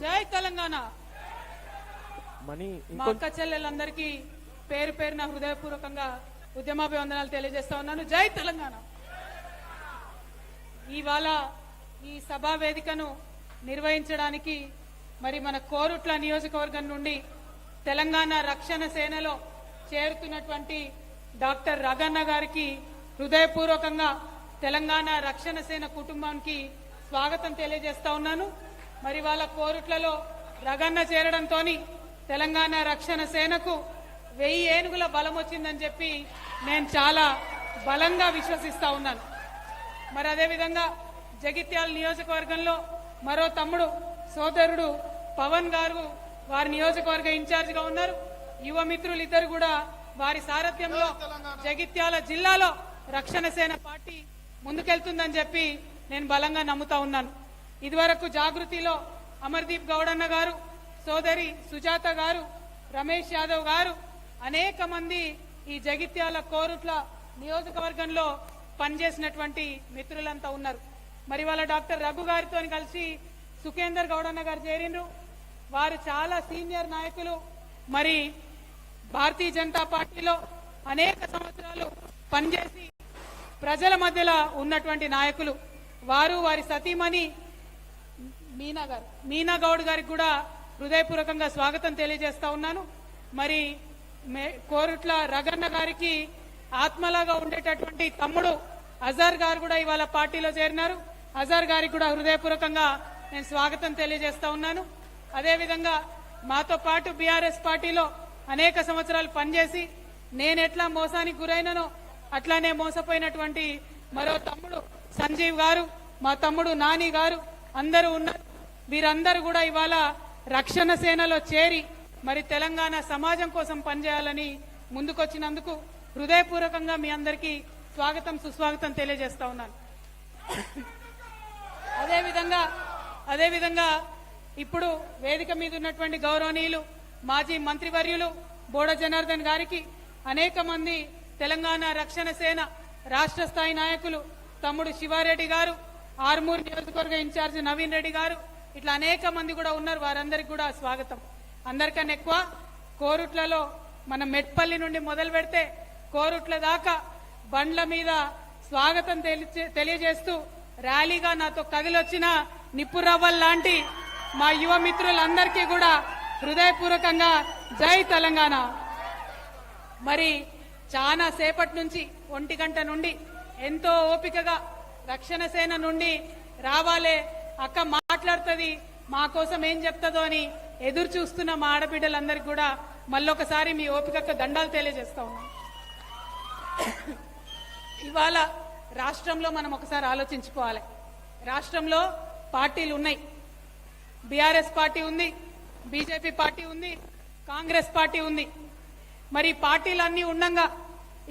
జై తెలంగాణ. మా అక్క చెల్లెలందరికీ పేరు పేరున హృదయపూర్వకంగా ఉద్యమాభివందనాలు తెలియజేస్తా ఉన్నాను. జై తెలంగాణ. ఇవాళ ఈ సభా వేదికను నిర్వహించడానికి మరి మన కోరుట్ల నియోజకవర్గం నుండి తెలంగాణ రక్షణ సేనలో చేరుతున్నటువంటి డాక్టర్ రగన్న గారికి హృదయపూర్వకంగా తెలంగాణ రక్షణ సేన కుటుంబానికి స్వాగతం తెలియజేస్తా ఉన్నాను. మరి వాళ్ళ కోరుట్లలో రగన్న చేరడంతో తెలంగాణ రక్షణ సేనకు 1000 ఏనుగుల బలం వచ్చిందని చెప్పి నేను చాలా బలంగా విశ్వసిస్తా ఉన్నాను. మరి అదేవిధంగా జగిత్యాల నియోజకవర్గంలో మరో తమ్ముడు సోదరుడు పవన్ గారు వారి నియోజకవర్గ ఇన్ఛార్జ్ గా ఉన్నారు. యువ మిత్రులు ఇద్దరు కూడా వారి సారథ్యంలో జగిత్యాల జిల్లాలో రక్షణ సేన పార్టీ ముందుకెళ్తుందని చెప్పి నేను బలంగా నమ్ముతా ఉన్నాను. ఇదివరకు జాగృతిలో అమర్దీప్ గౌడన్న గారు, సోదరి సుజాత గారు, రమేష్ యాదవ్ గారు అనేక మంది ఈ జగిత్యాల కోరుట్ల నియోజకవర్గంలో పనిచేసినటువంటి మిత్రులంతా ఉన్నారు. మరి వాళ్ళ డాక్టర్ రఘు గారితో కలిసి సుఖేందర్ గౌడన్న గారు చేరిండ్రు. వారు చాలా సీనియర్ నాయకులు. మరి భారతీయ జనతా పార్టీలో అనేక సంవత్సరాలు పనిచేసి ప్రజల మధ్యలో ఉన్నటువంటి నాయకులు. వారు వారి సతీమణి మీనా గౌడ్ గారికి కూడా హృదయపూర్వకంగా స్వాగతం తెలియజేస్తా ఉన్నాను. మరి కోరుట్ల రగన్న గారికి ఆత్మలాగా ఉండేటటువంటి తమ్ముడు అజార్ గారు కూడా ఇవాళ పార్టీలో చేరినారు. అజార్ గారికి కూడా హృదయపూర్వకంగా నేను స్వాగతం తెలియజేస్తా ఉన్నాను. అదేవిధంగా మాతో పాటు బీఆర్ఎస్ పార్టీలో అనేక సంవత్సరాలు పనిచేసి నేను ఎట్లా మోసానికి గురైననో అట్లానే మోసపోయినటువంటి మరో తమ్ముడు సంజీవ్ గారు, మా తమ్ముడు నాని గారు అందరూ ఉన్నారు. వీరందరూ కూడా ఇవాళ రక్షణ సేనలో చేరి మరి తెలంగాణ సమాజం కోసం పనిచేయాలని ముందుకొచ్చినందుకు హృదయపూర్వకంగా మీ అందరికీ స్వాగతం సుస్వాగతం తెలియజేస్తా ఉన్నాను. అదేవిధంగా ఇప్పుడు వేదిక మీద ఉన్నటువంటి గౌరవనీయులు మాజీ మంత్రివర్యులు బోడ జనార్దన్ గారికి, అనేక మంది తెలంగాణ రక్షణ సేన రాష్ట్ర స్థాయి నాయకులు తమ్ముడు శివారెడ్డి గారు, ఆర్మూర్ నియోజకవర్గ ఇన్ఛార్జ్ నవీన్ రెడ్డి గారు, ఇట్లా అనేక మంది కూడా ఉన్నారు. వారందరికీ కూడా స్వాగతం. అందరికన్నా ఎక్కువ కోరుట్లలో మన మెట్పల్లి నుండి మొదలు పెడితే కోరుట్ల దాకా బండ్ల మీద స్వాగతం తెలియజేస్తూ ర్యాలీగా నాతో కదిలొచ్చిన నిప్పురవ్వల్ లాంటి మా యువ మిత్రులందరికీ కూడా హృదయపూర్వకంగా జై తెలంగాణ. మరి చాలా సేపటి నుంచి 1 గంట నుండి ఎంతో ఓపికగా రక్షణ సేన నుండి రావాలే, అక్క మాట్లాడుతుంది, మా కోసం ఏం చెప్తుందో అని ఎదురు చూస్తున్న మా ఆడబిడ్డలందరికీ కూడా మళ్ళొకసారి మీ ఓపికకు దండాలు తెలియజేస్తా ఉన్నాం. ఇవాళ రాష్ట్రంలో మనం ఒకసారి ఆలోచించుకోవాలి. రాష్ట్రంలో పార్టీలు ఉన్నాయి. బీఆర్ఎస్ పార్టీ ఉంది, బీజేపీ పార్టీ ఉంది, కాంగ్రెస్ పార్టీ ఉంది. మరి పార్టీలన్నీ ఉండగా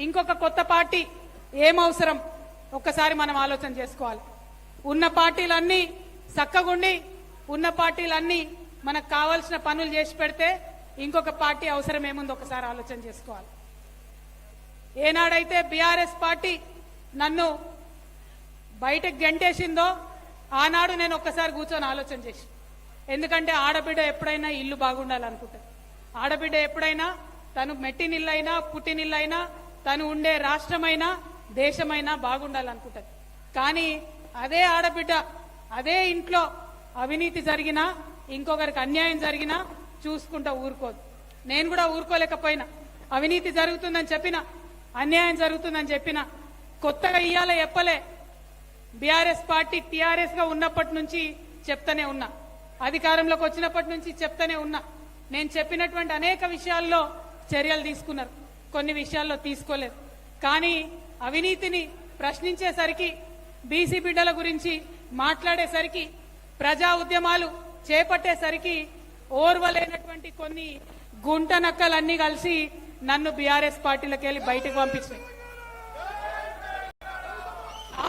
ఇంకొక కొత్త పార్టీ ఏమవసరం ఒక్కసారి మనం ఆలోచన చేసుకోవాలి. ఉన్న పార్టీలన్నీ చక్కగుండి ఉన్న పార్టీలన్నీ మనకు కావాల్సిన పనులు చేసి పెడితే ఇంకొక పార్టీ అవసరం ఏముంది ఒకసారి ఆలోచన చేసుకోవాలి. ఏనాడైతే బీఆర్ఎస్ పార్టీ నన్ను బయటకు గెంటేసిందో ఆనాడు నేను ఒక్కసారి కూర్చొని ఆలోచన చేసి, ఎందుకంటే ఆడబిడ్డ ఎప్పుడైనా ఇల్లు బాగుండాలనుకుంటుంది. ఆడబిడ్డ ఎప్పుడైనా తను మెట్టినిల్లైనా పుట్టినిల్లైనా తను ఉండే రాష్ట్రమైనా దేశమైనా బాగుండాలనుకుంటుంది. కానీ అదే ఆడబిడ్డ అదే ఇంట్లో అవినీతి జరిగినా ఇంకొకరికి అన్యాయం జరిగినా చూసుకుంటా ఊరుకోదు. నేను కూడా ఊరుకోలేకపోయినా. అవినీతి జరుగుతుందని చెప్పినా, అన్యాయం జరుగుతుందని చెప్పినా కొత్తగా ఇయ్యాల చెప్పలే. బీఆర్ఎస్ పార్టీ టీఆర్ఎస్ గా ఉన్నప్పటి నుంచి చెప్తానే ఉన్నా, అధికారంలోకి వచ్చినప్పటి నుంచి చెప్తానే ఉన్నా. నేను చెప్పినటువంటి అనేక విషయాల్లో చర్యలు తీసుకున్నారు, కొన్ని విషయాల్లో తీసుకోలేదు. కానీ అవినీతిని ప్రశ్నించేసరికి, బీసీ బిడ్డల గురించి మాట్లాడేసరికి, ప్రజా ఉద్యమాలు చేపట్టేసరికి ఓర్వలేనటువంటి కొన్ని గుంట నక్కలన్నీ కలిసి నన్ను బీఆర్ఎస్ పార్టీలోకి వెళ్ళి బయటకు పంపించాయి.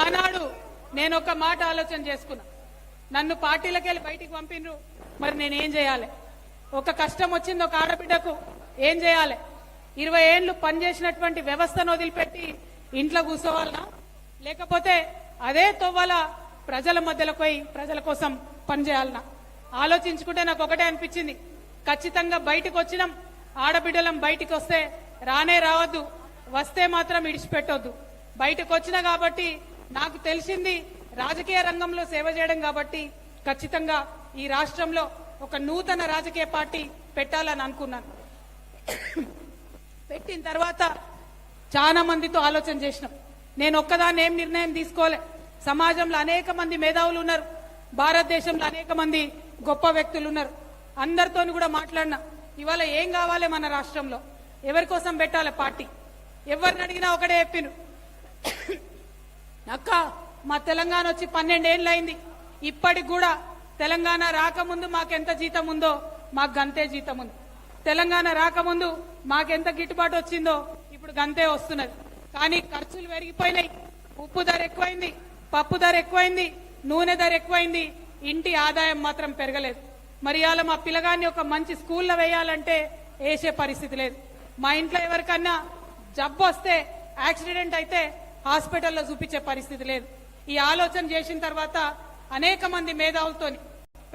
ఆనాడు నేను ఒక మాట ఆలోచన చేసుకున్నా, నన్ను పార్టీలోకి వెళ్ళి బయటికి పంపినరు, మరి నేనేం చేయాలి? ఒక కష్టం వచ్చింది ఒక ఆడబిడ్డకు, ఏం చేయాలి? 20 ఏళ్లు పనిచేసినటువంటి వ్యవస్థను వదిలిపెట్టి ఇంట్లో కూర్చోవాలనా, లేకపోతే అదే తొవ్వల ప్రజల మధ్యలో పోయి ప్రజల కోసం పనిచేయాలనా? ఆలోచించుకుంటే నాకు ఒకటే అనిపించింది, ఖచ్చితంగా బయటకు వచ్చినాం, ఆడబిడ్డలం బయటికి వస్తే రానే రావద్దు, వస్తే మాత్రం ఇడిచిపెట్టొద్దు. బయటకు వచ్చినా కాబట్టి నాకు తెలిసింది రాజకీయ రంగంలో సేవ చేయడం కాబట్టి ఖచ్చితంగా ఈ రాష్ట్రంలో ఒక నూతన రాజకీయ పార్టీ పెట్టాలని అనుకున్నాను. పెట్టిన తర్వాత చాలా మందితో ఆలోచన చేసినాం. నేను ఒక్కదాన్ని ఏం నిర్ణయం తీసుకోలే. సమాజంలో అనేక మంది మేధావులు ఉన్నారు, భారతదేశంలో అనేక మంది గొప్ప వ్యక్తులు ఉన్నారు. అందరితో కూడా మాట్లాడినా. ఇవాళ ఏం కావాలి మన రాష్ట్రంలో, ఎవరి కోసం పెట్టాలి పార్టీ, ఎవరిని అడిగినా ఒకటే చెప్పిను, అక్క మా తెలంగాణ వచ్చి 12 ఏళ్ళు అయింది, ఇప్పటికి కూడా తెలంగాణ రాకముందు మాకెంత జీతం ఉందో మాకు గంతే జీతం ఉంది, తెలంగాణ రాకముందు మాకెంత గిట్టుబాటు వచ్చిందో ఇప్పుడు గంతే వస్తున్నది. కానీ ఖర్చులు పెరిగిపోయినాయి, ఉప్పు ధర ఎక్కువైంది, పప్పు ధర ఎక్కువైంది, నూనె ధర ఎక్కువైంది, ఇంటి ఆదాయం మాత్రం పెరగలేదు. మరి ఇవాళ మా పిల్లగాన్ని ఒక మంచి స్కూల్లో వేయాలంటే వేసే పరిస్థితి లేదు. మా ఇంట్లో ఎవరికన్నా జబ్బు వస్తే, యాక్సిడెంట్ అయితే హాస్పిటల్లో చూపించే పరిస్థితి లేదు. ఈ ఆలోచన చేసిన తర్వాత అనేక మంది మేధావులతోని,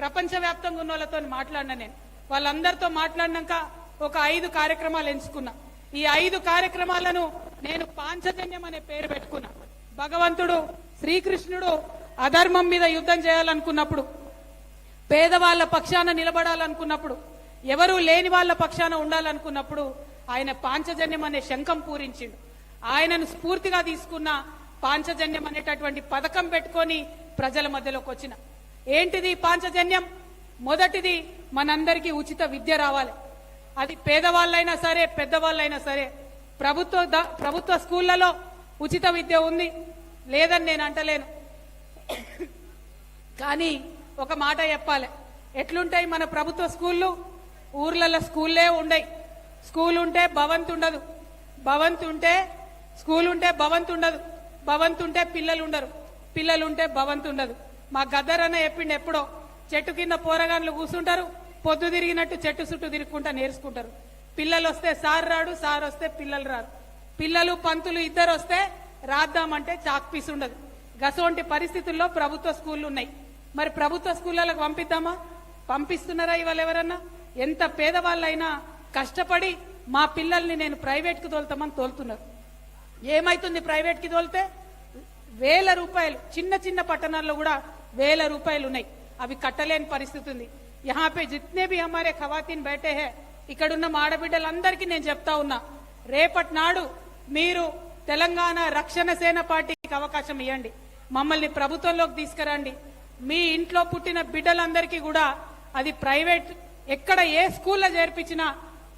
ప్రపంచవ్యాప్తంగా ఉన్న వాళ్ళతో మాట్లాడినా. నేను వాళ్ళందరితో మాట్లాడినాక ఒక 5 కార్యక్రమాలు ఎంచుకున్నా. ఈ 5 కార్యక్రమాలను నేను పాంచజన్యం అనే పేరు పెట్టుకున్నా. భగవంతుడు శ్రీకృష్ణుడు అధర్మం మీద యుద్ధం చేయాలనుకున్నప్పుడు, పేదవాళ్ల పక్షాన నిలబడాలనుకున్నప్పుడు, ఎవరూ లేని వాళ్ల పక్షాన ఉండాలనుకున్నప్పుడు ఆయన పాంచజన్యం అనే శంఖం పూరించిండు. ఆయనను స్ఫూర్తిగా తీసుకున్న పాంచజన్యం అనేటటువంటి పథకం పెట్టుకొని ప్రజల మధ్యలోకి వచ్చిన. ఏంటిది పాంచజన్యం? మొదటిది, మనందరికీ ఉచిత విద్య రావాలి. అది పేదవాళ్ళైనా సరే పెద్దవాళ్ళైనా సరే. ప్రభుత్వ స్కూళ్లలో ఉచిత విద్య ఉంది, లేదని నేను అంటలేను. కానీ ఒక మాట చెప్పాలి, ఎట్లుంటాయి మన ప్రభుత్వ స్కూళ్ళు? ఊర్లలో స్కూల్లే ఉండయి. స్కూల్ ఉంటే భవంతు ఉండదు, భవంతు ఉంటే స్కూల్ ఉంటే భవంతు ఉండదు, భవంతు ఉంటే పిల్లలు ఉండరు, పిల్లలు ఉంటే భవంతు ఉండదు. మా గద్దరన్న చెప్పిండు ఎప్పుడో, చెట్టు కింద పోరగాన్లు కూర్చుంటారు, పొద్దు తిరిగినట్టు చెట్టు చుట్టూ తిరుగుకుంటా నేర్చుకుంటారు. పిల్లలు వస్తే సార్ రాడు, సార్ వస్తే పిల్లలు రారు, పిల్లలు పంతులు ఇద్దరు వస్తే రాద్దామంటే చాక్ పీస్ ఉండదు. గసోంటి పరిస్థితుల్లో ప్రభుత్వ స్కూళ్ళు ఉన్నాయి. మరి ప్రభుత్వ స్కూళ్ళకు పంపిద్దామా? పంపిస్తున్నారా ఇవాళ ఎవరన్నా? ఎంత పేదవాళ్ళైనా కష్టపడి మా పిల్లల్ని నేను ప్రైవేట్ కు తోలుతామని తోలుతున్నారు. ఏమైతుంది ప్రైవేట్ కి తోలితే? 1000 రూపాయలు, చిన్న చిన్న పట్టణాల్లో కూడా 1000 రూపాయలు ఉన్నాయి, అవి కట్టలేని పరిస్థితి ఉంది. యహా పే జిత్నే భీ హమారే ఖవాతీన్ బైఠే హై, ఇక్కడున్న ఆడబిడ్డలందరికీ నేను చెప్తా ఉన్నా, రేపటి నాడు మీరు తెలంగాణ రక్షణ సేన పార్టీకి అవకాశం ఇవ్వండి, మమ్మల్ని ప్రభుత్వంలోకి తీసుకురండి. మీ ఇంట్లో పుట్టిన బిడ్డలందరికీ కూడా అది ప్రైవేట్, ఎక్కడ ఏ స్కూల్లో చేర్పించినా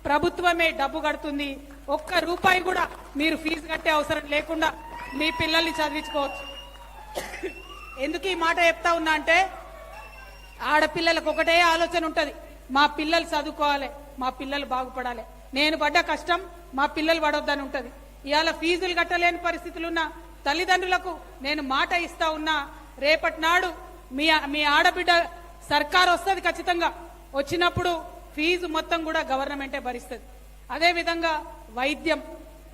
ప్రభుత్వమే డబ్బు కడుతుంది. ఒక్క రూపాయి కూడా మీరు ఫీజు కట్టే అవసరం లేకుండా మీ పిల్లల్ని చదివించుకోవచ్చు. ఎందుకు ఈ మాట చెప్తా ఉన్నా అంటే, ఆడపిల్లలకు ఒకటే ఆలోచన ఉంటది, మా పిల్లలు చదువుకోవాలి, మా పిల్లలు బాగుపడాలి, నేను పడ్డ కష్టం మా పిల్లలు పడొద్దని ఉంటది. ఇవాళ ఫీజులు కట్టలేని పరిస్థితులున్న తల్లిదండ్రులకు నేను మాట ఇస్తా ఉన్నా, రేపటి నాడు మీ ఆడబిడ్డ సర్కారు వస్తుంది, ఖచ్చితంగా వచ్చినప్పుడు ఫీజు మొత్తం కూడా గవర్నమెంటే భరిస్తుంది. అదే విధంగా వైద్యం,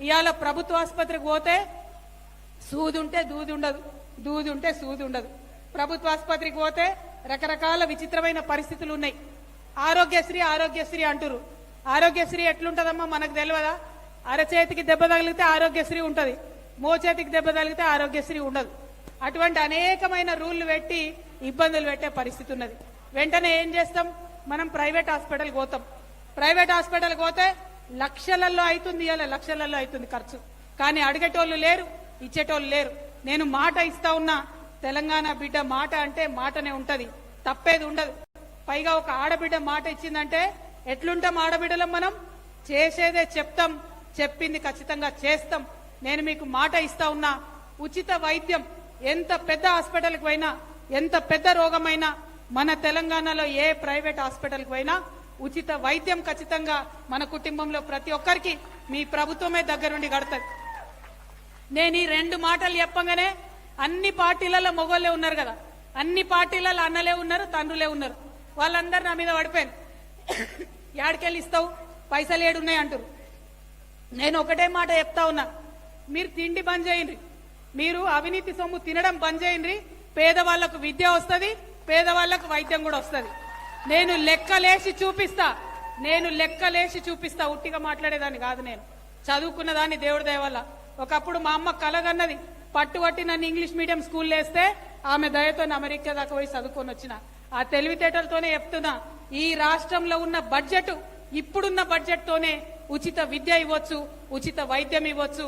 ఇవాళ ప్రభుత్వ ఆసుపత్రికి పోతే సూది ఉంటే దూది ఉండదు, దూది ఉంటే సూది ఉండదు. ప్రభుత్వ ఆసుపత్రికి పోతే రకరకాల విచిత్రమైన పరిస్థితులు ఉన్నాయి. ఆరోగ్యశ్రీ అంటురు. ఆరోగ్యశ్రీ ఎట్లుంటదమ్మా మనకు తెలియదా? అరచేతికి దెబ్బ తగిలితే ఆరోగ్యశ్రీ ఉంటది, మోచేతికి దెబ్బ తగిలితే ఆరోగ్యశ్రీ ఉండదు. అటువంటి అనేకమైన రూళ్లు పెట్టి ఇబ్బందులు పెట్టే పరిస్థితి ఉన్నది. వెంటనే ఏం చేస్తాం? మనం ప్రైవేట్ హాస్పిటల్కి పోతాం. ప్రైవేట్ హాస్పిటల్కి పోతే లక్షలలో అవుతుంది, ఇలా లక్షలలో అవుతుంది ఖర్చు. కానీ అడిగేటోళ్ళు లేరు, ఇచ్చేటోళ్ళు లేరు. నేను మాట ఇస్తా ఉన్నా, తెలంగాణ బిడ్డ మాట అంటే మాటనే ఉంటది, తప్పేది ఉండదు. పైగా ఒక ఆడబిడ్డ మాట ఇచ్చిందంటే ఎట్లుంటాం ఆడబిడ్డలం? మనం చేసేదే చెప్తాం, చెప్పింది ఖచ్చితంగా చేస్తాం. నేను మీకు మాట ఇస్తా ఉన్నా, ఉచిత వైద్యం, ఎంత పెద్ద హాస్పిటల్కి పోయినా, ఎంత పెద్ద రోగమైనా, మన తెలంగాణలో ఏ ప్రైవేట్ హాస్పిటల్కి పోయినా ఉచిత వైద్యం ఖచ్చితంగా మన కుటుంబంలో ప్రతి ఒక్కరికి మీ ప్రభుత్వమే దగ్గరుండి కడుతుంది. నేను ఈ 2 మాటలు చెప్పగానే అన్ని పార్టీలలో మొగోళ్ళే ఉన్నారు కదా, అన్ని పార్టీలలో అన్నలే ఉన్నారు, తండ్రులే ఉన్నారు. వాళ్ళందరూ నా మీద పడిపోయాను. యాడికెళ్ళి ఇస్తావు, పైసలు ఏడున్నాయి అంటారు. నేను ఒకటే మాట చెప్తా ఉన్నా, మీరు తిండి బంద్ చేయండి, మీరు అవినీతి సొమ్ము తినడం బంద్ చేయండి, పేదవాళ్లకు విద్య వస్తుంది, పేదవాళ్లకు వైద్యం కూడా వస్తుంది. నేను లెక్కలేసి చూపిస్తా ఉట్టిగా మాట్లాడేదాన్ని కాదు. నేను చదువుకున్న దాన్ని దేవుడి దయ వల్ల. ఒకప్పుడు మా అమ్మ కలగన్నది పట్టుబట్టి నన్ను ఇంగ్లీష్ మీడియం స్కూల్ వేస్తే ఆమె దయతో అమెరికా దాకా పోయి చదువుకొని వచ్చిన. ఆ తెలివితేటలతోనే చెప్తున్నా, ఈ రాష్ట్రంలో ఉన్న బడ్జెట్ ఇప్పుడున్న బడ్జెట్ తోనే ఉచిత విద్య ఇవ్వచ్చు, ఉచిత వైద్యం ఇవ్వచ్చు.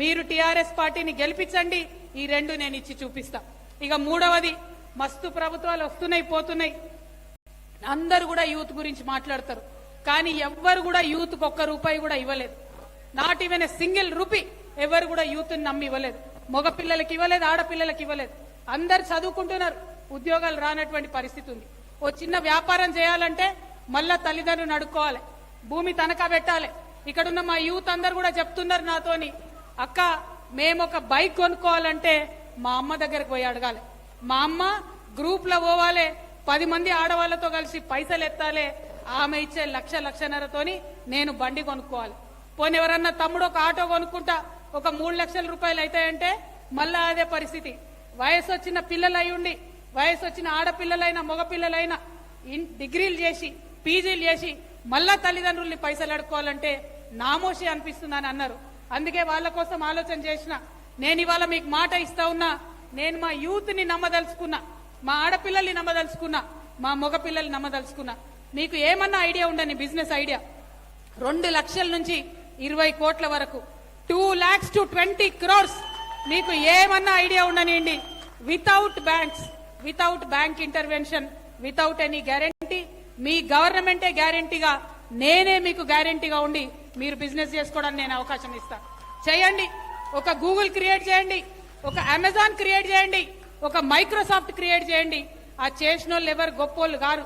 మీరు టిఆర్ఎస్ పార్టీని గెలిపించండి, ఈ రెండు నేను ఇచ్చి చూపిస్తా. ఇక మూడవది, మస్తు ప్రభుత్వాలు వస్తున్నాయి పోతున్నాయి, అందరూ కూడా యూత్ గురించి మాట్లాడతారు. కానీ ఎవ్వరు కూడా యూత్ కు ఒక్క రూపాయి కూడా ఇవ్వలేదు. Not even a single rupee ఎవరు కూడా యూత్ నమ్మి ఇవ్వలేదు. మగ పిల్లలకి ఇవ్వలేదు, ఆడపిల్లలకి ఇవ్వలేదు. అందరు చదువుకుంటున్నారు, ఉద్యోగాలు రానటువంటి పరిస్థితి ఉంది. ఓ చిన్న వ్యాపారం చేయాలంటే మళ్ళా తల్లిదండ్రులు అడుక్కోవాలి, భూమి తనఖా పెట్టాలి. ఇక్కడున్న మా యూత్ అందరు కూడా చెప్తున్నారు నాతోని, అక్క మేము ఒక బైక్ కొనుక్కోవాలంటే మా అమ్మ దగ్గరకు పోయి అడగాలి. మా అమ్మ గ్రూప్ లో పోవాలి, 10 మంది ఆడవాళ్లతో కలిసి పైసలు ఎత్తాలి. ఆమె ఇచ్చే లక్షన్నరతోని నేను బండి కొనుక్కోవాలి. పోనీ ఎవరన్నా తమ్ముడు ఒక ఆటో కొనుక్కుంటా ఒక 3 లక్షల రూపాయలు అవుతాయంటే మళ్ళా అదే పరిస్థితి. వయసు వచ్చిన పిల్లలై ఉండి, వయసు వచ్చిన ఆడపిల్లలైనా మగపిల్లలైనా డిగ్రీలు చేసి పీజీలు చేసి మళ్ళా తల్లిదండ్రుల్ని పైసలు అడుక్కోవాలంటే నామోషి అనిపిస్తుందని అన్నారు. అందుకే వాళ్ళ కోసం ఆలోచన చేసిన. నేను ఇవాళ మీకు మాట ఇస్తా ఉన్నా, నేను మా యూత్ ని నమ్మదలుచుకున్నా, మా ఆడపిల్లల్ని నమ్మదలుచుకున్నా, మా మగపిల్లల్ని నమ్మదలుచుకున్నా. మీకు ఏమన్నా ఐడియా ఉండని బిజినెస్ ఐడియా, 2 లక్షల నుంచి 20 కోట్ల వరకు, 2 lakhs to 20 crores, మీకు ఏమన్నా ఐడియా ఉండనియండి. Without banks, without bank intervention, without any guarantee, మీ గవర్నమెంటే గ్యారంటీగా, నేనే మీకు గ్యారంటీగా ఉండి మీరు బిజినెస్ చేసుకోవడానికి నేను అవకాశం ఇస్తా. చేయండి. ఒక గూగుల్ క్రియేట్ చేయండి, ఒక అమెజాన్ క్రియేట్ చేయండి, ఒక మైక్రోసాఫ్ట్ క్రియేట్ చేయండి. ఆ చేసిన వాళ్ళు ఎవరు గొప్పోళ్ళు గారు.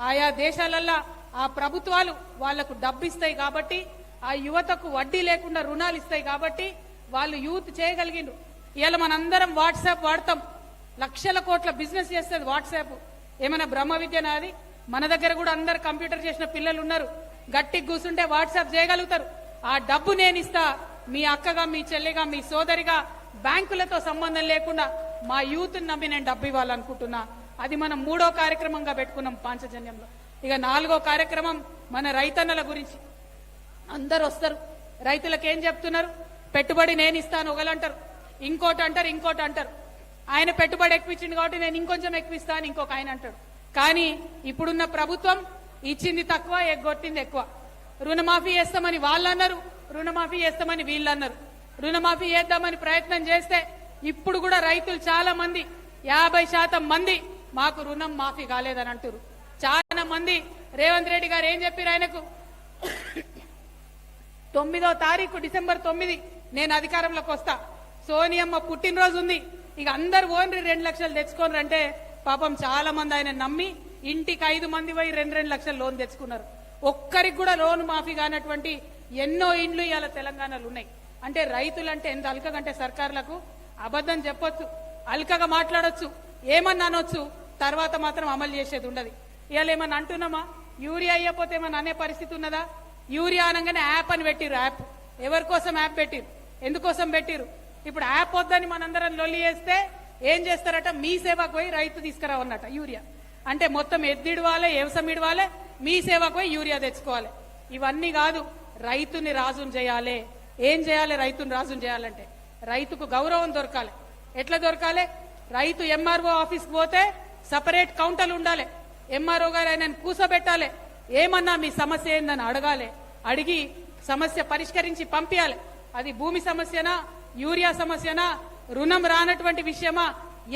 ఆయా దేశాలల్లో ఆ ప్రభుత్వాలు వాళ్లకు డబ్బు ఇస్తాయి కాబట్టి, ఆ యువతకు వడ్డీ లేకుండా రుణాలు ఇస్తాయి కాబట్టి వాళ్ళు యూత్ చేయగలిగిండ్రు. ఇవాళ మనందరం వాట్సాప్ వాడతాం, లక్షల కోట్ల బిజినెస్ చేస్తుంది వాట్సాప్. ఏమైనా బ్రహ్మ విద్య నాది? మన దగ్గర కూడా అందరు కంప్యూటర్ చేసిన పిల్లలు ఉన్నారు, గట్టికి కూర్చుంటే వాట్సాప్ చేయగలుగుతారు. ఆ డబ్బు నేను ఇస్తా, మీ అక్కగా, మీ చెల్లిగా, మీ సోదరిగా, బ్యాంకులతో సంబంధం లేకుండా మా యూత్ నమ్మి నేను డబ్బు ఇవ్వాలనుకుంటున్నా. అది మనం 3వ కార్యక్రమంగా పెట్టుకున్నాం పాంచజన్యంలో. ఇక 4వ కార్యక్రమం మన రైతన్నల గురించి. అందరు వస్తారు, రైతులకు ఏం చెప్తున్నారు? పెట్టుబడి నేను ఇస్తాను ఒకలంటారు, ఇంకోటి అంటారు. ఆయన పెట్టుబడి ఎక్కువిచ్చింది కాబట్టి నేను ఇంకొంచెం ఎక్కువిస్తాను ఇంకొక ఆయన అంటాడు. కానీ ఇప్పుడున్న ప్రభుత్వం ఇచ్చింది తక్కువ, ఎగ్గొట్టింది ఎక్కువ. రుణమాఫీ చేస్తామని వాళ్ళు అన్నారు, రుణమాఫీ చేస్తామని వీళ్ళు అన్నారు. రుణమాఫీ చేద్దామని ప్రయత్నం చేస్తే ఇప్పుడు కూడా రైతులు చాలా మంది, 50% మంది మాకు రుణం మాఫీ కాలేదని అంటారు. చాలా మంది రేవంత్ రెడ్డి గారు ఏం చెప్పారు ఆయనకు, 9వ తారీఖు డిసెంబర్ 9 నేను అధికారంలోకి వస్తా, సోనియమ్మ పుట్టినరోజు ఉంది, ఇక అందరు ఓన్రి 2 లక్షలు తెచ్చుకోనరు అంటే పాపం చాలా మంది ఆయన నమ్మి ఇంటికి 5 మంది పోయి 2 లక్షల లోన్ తెచ్చుకున్నారు. ఒక్కరికి కూడా లోన్ మాఫీ కానటువంటి ఎన్నో ఇండ్లు ఇవాళ తెలంగాణలో ఉన్నాయి. అంటే రైతులంటే ఎంత అల్కగంటే సర్కారులకు అబద్ధం చెప్పొచ్చు, అల్కగా మాట్లాడొచ్చు, ఏమన్నా అనొచ్చు, తర్వాత మాత్రం అమలు చేసేది ఉండదు. ఇవాళ ఏమన్నా అంటున్నామా? యూరియా అయ్యపోతే ఏమన్నా అనే పరిస్థితి ఉన్నదా? యూరియా అనగానే యాప్ అని పెట్టిరు. యాప్ ఎవరి కోసం యాప్ పెట్టిరు? ఎందుకోసం పెట్టిరు? ఇప్పుడు యాప్ వద్దని మనందరం లొల్లి చేస్తే ఏం చేస్తారట, మీ సేవకు పోయి రైతు తీసుకురావన్నట యూరియా. అంటే మొత్తం ఎద్దిడవాలే, వ్యవసమిడవాలే, మీ సేవకు పోయి యూరియా తెచ్చుకోవాలి. ఇవన్నీ కాదు, రైతుని రాజుని చేయాలి. ఏం చేయాలి? రైతుని రాజుని చేయాలంటే రైతుకు గౌరవం దొరకాలి. ఎట్లా దొరకాలి? రైతు ఎంఆర్ఓ ఆఫీస్కి పోతే సపరేట్ కౌంటర్లు ఉండాలి. ఎంఆర్ఓ గారు ఆయనను కూసోబెట్టాలి. ఏమన్నా మీ సమస్య ఏందని అడగాలి. అడిగి సమస్య పరిష్కరించి పంపించాలి. అది భూమి సమస్యనా, యూరియా సమస్యనా, రుణం రానటువంటి విషయమా,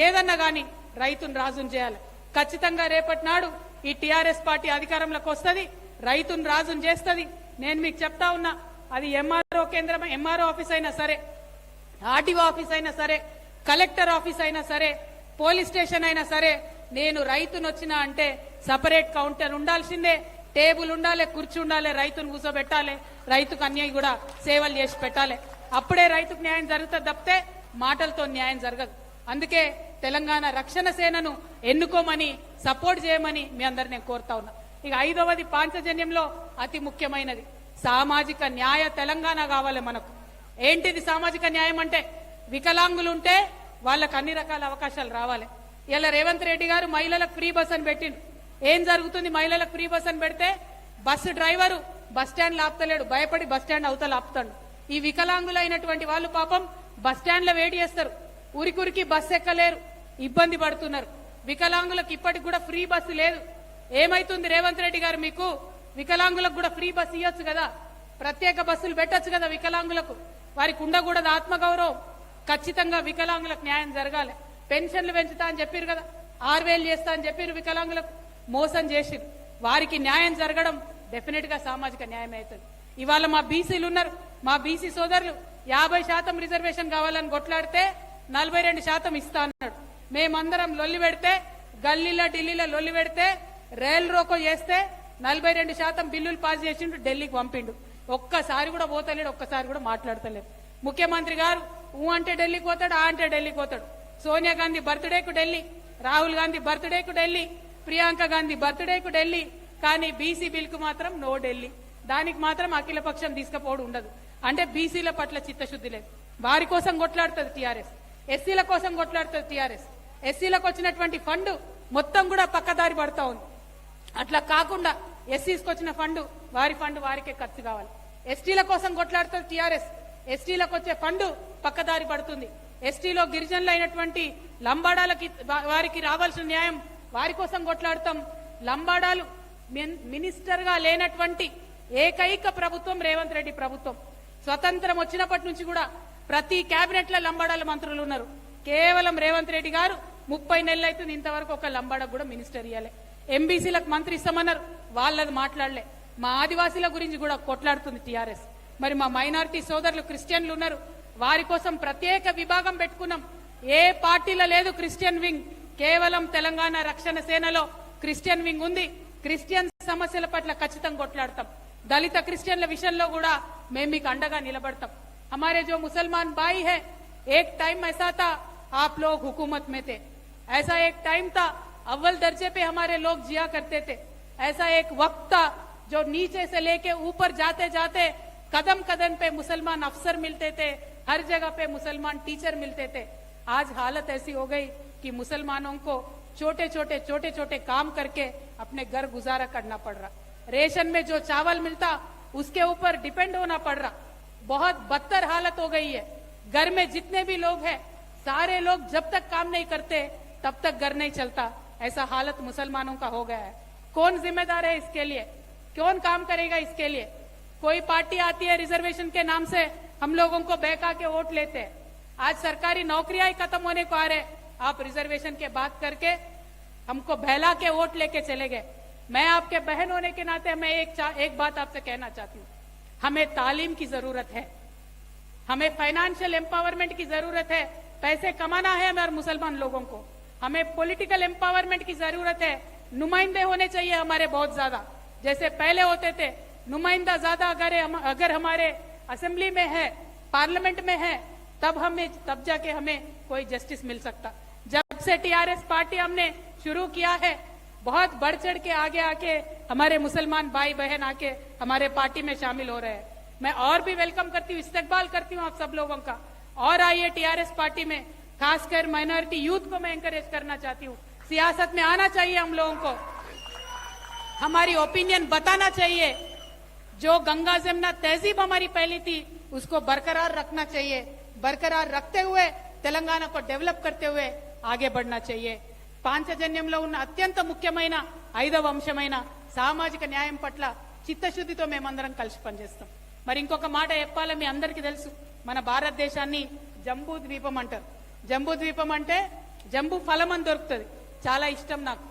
ఏదన్నా గాని రైతును రాజుని చేయాలి. ఖచ్చితంగా రేపటి నాడు ఈ టీఆర్ఎస్ పార్టీ అధికారంలోకి వస్తుంది, రైతును రాజుని చేస్తుంది. నేను మీకు చెప్తా ఉన్నా, అది ఎంఆర్ఓ కేంద్రం, ఎంఆర్ఓ ఆఫీస్ అయినా సరే, ఆర్టీఓ ఆఫీస్ అయినా సరే, కలెక్టర్ ఆఫీస్ అయినా సరే, పోలీస్ స్టేషన్ అయినా సరే, నేను రైతును వచ్చినా అంటే సపరేట్ కౌంటర్ ఉండాల్సిందే, టేబుల్ ఉండాలి, కుర్చీ ఉండాలి, రైతును కూర్చోబెట్టాలి, రైతుకు అన్యాయం కూడా సేవలు చేసి పెట్టాలి. అప్పుడే రైతుకు న్యాయం జరుగుతుంది తప్పితే మాటలతో న్యాయం జరగదు. అందుకే తెలంగాణ రక్షణ సేనను ఎన్నుకోమని, సపోర్ట్ చేయమని మీ అందరు నేను కోరుతా ఉన్నా. ఇక 5వది పాంచజన్యంలో అతి ముఖ్యమైనది సామాజిక న్యాయ తెలంగాణ కావాలి మనకు. ఏంటిది సామాజిక న్యాయం అంటే? వికలాంగులు ఉంటే వాళ్ళకు అన్ని రకాల అవకాశాలు రావాలి. ఇలా రేవంత్ రెడ్డి గారు మహిళలకు ఫ్రీ బస్ అని పెట్టిండు. ఏం జరుగుతుంది? మహిళలకు ఫ్రీ బస్ అని పెడితే బస్సు డ్రైవరు బస్ స్టాండ్ ఆపుతలేడు, భయపడి బస్ స్టాండ్ అవతల ఆపుతాడు. ఈ వికలాంగులైనటువంటి వాళ్ళు పాపం బస్ స్టాండ్ లో వెయిట్ చేస్తారు, ఉరికురికి బస్సు ఎక్కలేరు, ఇబ్బంది పడుతున్నారు. వికలాంగులకు ఇప్పటికి కూడా ఫ్రీ బస్సు లేదు. ఏమైతుంది రేవంత్ రెడ్డి గారు? మీకు వికలాంగులకు కూడా ఫ్రీ బస్సు ఇవ్వచ్చు కదా, ప్రత్యేక బస్సులు పెట్టొచ్చు కదా వికలాంగులకు. వారికి ఉండకూడదు ఆత్మగౌరవం. ఖచ్చితంగా వికలాంగులకు న్యాయం జరగాలి. పెన్షన్లు పెంచుతా అని చెప్పారు కదా, 6,000 చేస్తా అని చెప్పారు, వికలాంగులకు మోసం చేసిరు. వారికి న్యాయం జరగడం డెఫినెట్ గా సామాజిక న్యాయం అవుతుంది. ఇవాళ మా బీసీలు ఉన్నారు, మా బీసీ సోదరులు 50% రిజర్వేషన్ కావాలని కొట్లాడితే 42% ఇస్తా అన్నాడు. మేమందరం లొల్లి పెడితే, గల్లీలో ఢిల్లీలో లొల్లి పెడితే, రైలు రోకో చేస్తే 42% బిల్లులు పాస్ చేసిండు, ఢిల్లీకి పంపిండు. ఒక్కసారి కూడా పోతలేడు, ఒక్కసారి కూడా మాట్లాడతలేడు. ముఖ్యమంత్రి గారు ఊ అంటే ఢిల్లీకి పోతాడు, ఆ అంటే ఢిల్లీకి పోతాడు. సోనియా గాంధీ బర్త్డేకు ఢిల్లీ, రాహుల్ గాంధీ బర్త్డేకు ఢిల్లీ, ప్రియాంక గాంధీ బర్త్డేకు ఢిల్లీ, కానీ బీసీ బిల్ కు మాత్రం నో ఢిల్లీ. దానికి మాత్రం అఖిల పక్షం తీసుకుపోవడం ఉండదు. అంటే బీసీల పట్ల చిత్తశుద్ధి లేదు. వారి కోసం కొట్లాడుతుంది టీఆర్ఎస్, ఎస్సీల కోసం కొట్లాడుతుంది టీఆర్ఎస్. ఎస్సీలకు వచ్చినటువంటి ఫండ్ మొత్తం కూడా పక్కదారి పడతా ఉంది. అట్లా కాకుండా ఎస్సీస్కి వచ్చిన ఫండ్ వారికే ఖర్చు కావాలి. ఎస్టీల కోసం కొట్లాడుతుంది టీఆర్ఎస్, ఎస్టీలకు వచ్చే ఫండ్ పక్కదారి పడుతుంది. ఎస్టీలో గిరిజనులు అయినటువంటి లంబాడాలకి వారికి రావాల్సిన న్యాయం వారి కోసం కొట్లాడతాం. లంబాడాలు మినిస్టర్ గా లేనటువంటి ఏకైక ప్రభుత్వం రేవంత్ రెడ్డి ప్రభుత్వం. స్వతంత్రం వచ్చినప్పటి నుంచి కూడా ప్రతి కేబినెట్ లో లంబాడాల మంత్రులు ఉన్నారు. కేవలం రేవంత్ రెడ్డి గారు 30 నెలలు అవుతుంది, ఇంతవరకు ఒక లంబాడకు కూడా మినిస్టర్ ఇవ్వాలి. ఎంబీసీలకు మంత్రి ఇస్తామన్నారు, వాళ్ళది మాట్లాడలే. మా ఆదివాసీల గురించి కూడా కొట్లాడుతుంది టీఆర్ఎస్. మరి మా మైనారిటీ సోదరులు క్రిస్టియన్లు ఉన్నారు, వారి కోసం ప్రత్యేక విభాగం పెట్టుకున్నాం. ఏ పార్టీలో లేదు క్రిస్టియన్ వింగ్, కేవలం తెలంగాణ రక్షణ సేనలో క్రిస్టియన్ వింగ్ ఉంది. క్రిస్టియన్ సమస్యల పట్ల ఖచ్చితంగా కొట్లాడతాం. దళిత క్రిస్టియన్ల విషయంలో కూడా మేము మీకు అండగా నిలబడతాం. हमारे जो मुसलमान भाई है, एक टाइम ऐसा था आप लोग हुकूमत में थे, ऐसा एक टाइम था अव्वल दर्जे पे हमारे लोग जिया करते थे, ऐसा एक वक्त था जो नीचे से लेके ऊपर जाते जाते कदम कदम पे मुसलमान अफसर मिलते थे, हर जगह पे मुसलमान टीचर मिलते थे. आज हालत ऐसी हो गई कि मुसलमानों को छोटे छोटे काम करके अपने घर गुजारा करना पड़ रहा. रेशन में जो चावल मिलता उसके ऊपर डिपेंड होना पड़ रहा. बहुत बदतर हालत हो गई है. घर में जितने भी लोग हैं, सारे लोग जब तक काम नहीं करते तब तक घर नहीं चलता. ऐसा हालत मुसलमानों का हो गया है. कौन जिम्मेदार है इसके लिए? कौन काम करेगा इसके लिए? कोई पार्टी आती है रिजर्वेशन के नाम से हम लोगों को बहका के वोट लेते हैं. आज सरकारी नौकरियां ही खत्म होने को आ रहे, आप रिजर्वेशन के बात करके हमको बहला के वोट लेके चले गए. मैं आपके बहन होने के नाते मैं एक बात आपसे कहना चाहती हूँ. हमें तालीम की जरूरत है, हमें फाइनेंशियल एम्पावरमेंट की जरूरत है. पैसे कमाना है हमारे मुसलमान लोगों को. हमें पॉलिटिकल एम्पावरमेंट की जरूरत है. नुमाइंदे होने चाहिए हमारे बहुत ज्यादा, जैसे पहले होते थे. नुमाइंदा ज्यादा अगर हमारे असेंबली में है, पार्लियामेंट में है, तब जाके हमें कोई जस्टिस मिल सकता. जब से टीआरएस पार्टी हमने शुरू किया है, बहुत बढ़ चढ़ के आगे आके हमारे मुसलमान भाई बहन आके हमारे पार्टी में शामिल हो रहे हैं. मैं और भी वेलकम करती हूँ, इस्तकबाल करती हूँ आप सब लोगों का. और आइए टीआरएस पार्टी में, खासकर माइनॉरिटी यूथ को मैं एंकरेज करना चाहती हूँ. सियासत में आना चाहिए हम लोगों को, हमारी ओपिनियन बताना चाहिए. जो गंगा जमुना तहजीब हमारी पहली थी उसको बरकरार रखना चाहिए. बरकरार रखते हुए तेलंगाना को डेवलप करते हुए आगे बढ़ना चाहिए. పాంచజన్యంలో ఉన్న అత్యంత ముఖ్యమైన 5వ అంశమైన సామాజిక న్యాయం పట్ల చిత్తశుద్ధితో మేమందరం కలిసి పనిచేస్తాం. మరి ఇంకొక మాట చెప్పాలి, మీ అందరికీ తెలుసు, మన భారతదేశాన్ని జంబూ ద్వీపం అంటారు. జంబూ ద్వీపం అంటే జంబూ ఫలం అని దొరుకుతుంది, చాలా ఇష్టం నాకు.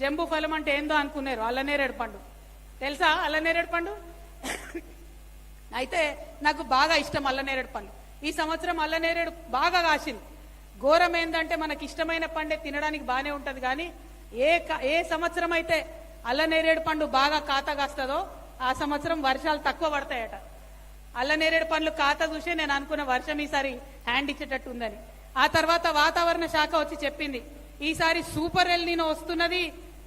జంబూ ఫలం అంటే ఏందో అనుకున్నారు, అల్లనేరేడు పండు తెలుసా? అల్లనేరేడు పండు అయితే నాకు బాగా ఇష్టం అల్లనేరేడు పండు. ఈ సంవత్సరం అల్లనేరేడు బాగా కాసింది. ఘోరం ఏంటంటే మనకి ఇష్టమైన పండే తినడానికి బానే ఉంటది, కానీ ఏ సంవత్సరం అయితే అల్లనేరేడు పండు బాగా కాత కాస్తుందో ఆ సంవత్సరం వర్షాలు తక్కువ పడతాయట. అల్లనేరేడు పండ్లు కాత చూసి నేను అనుకున్న వర్షం ఈసారి హ్యాండ్ ఇచ్చేటట్టు ఉందని. ఆ తర్వాత వాతావరణ శాఖ వచ్చి చెప్పింది ఈసారి సూపర్ ఎల్ నీనో వస్తున్నది,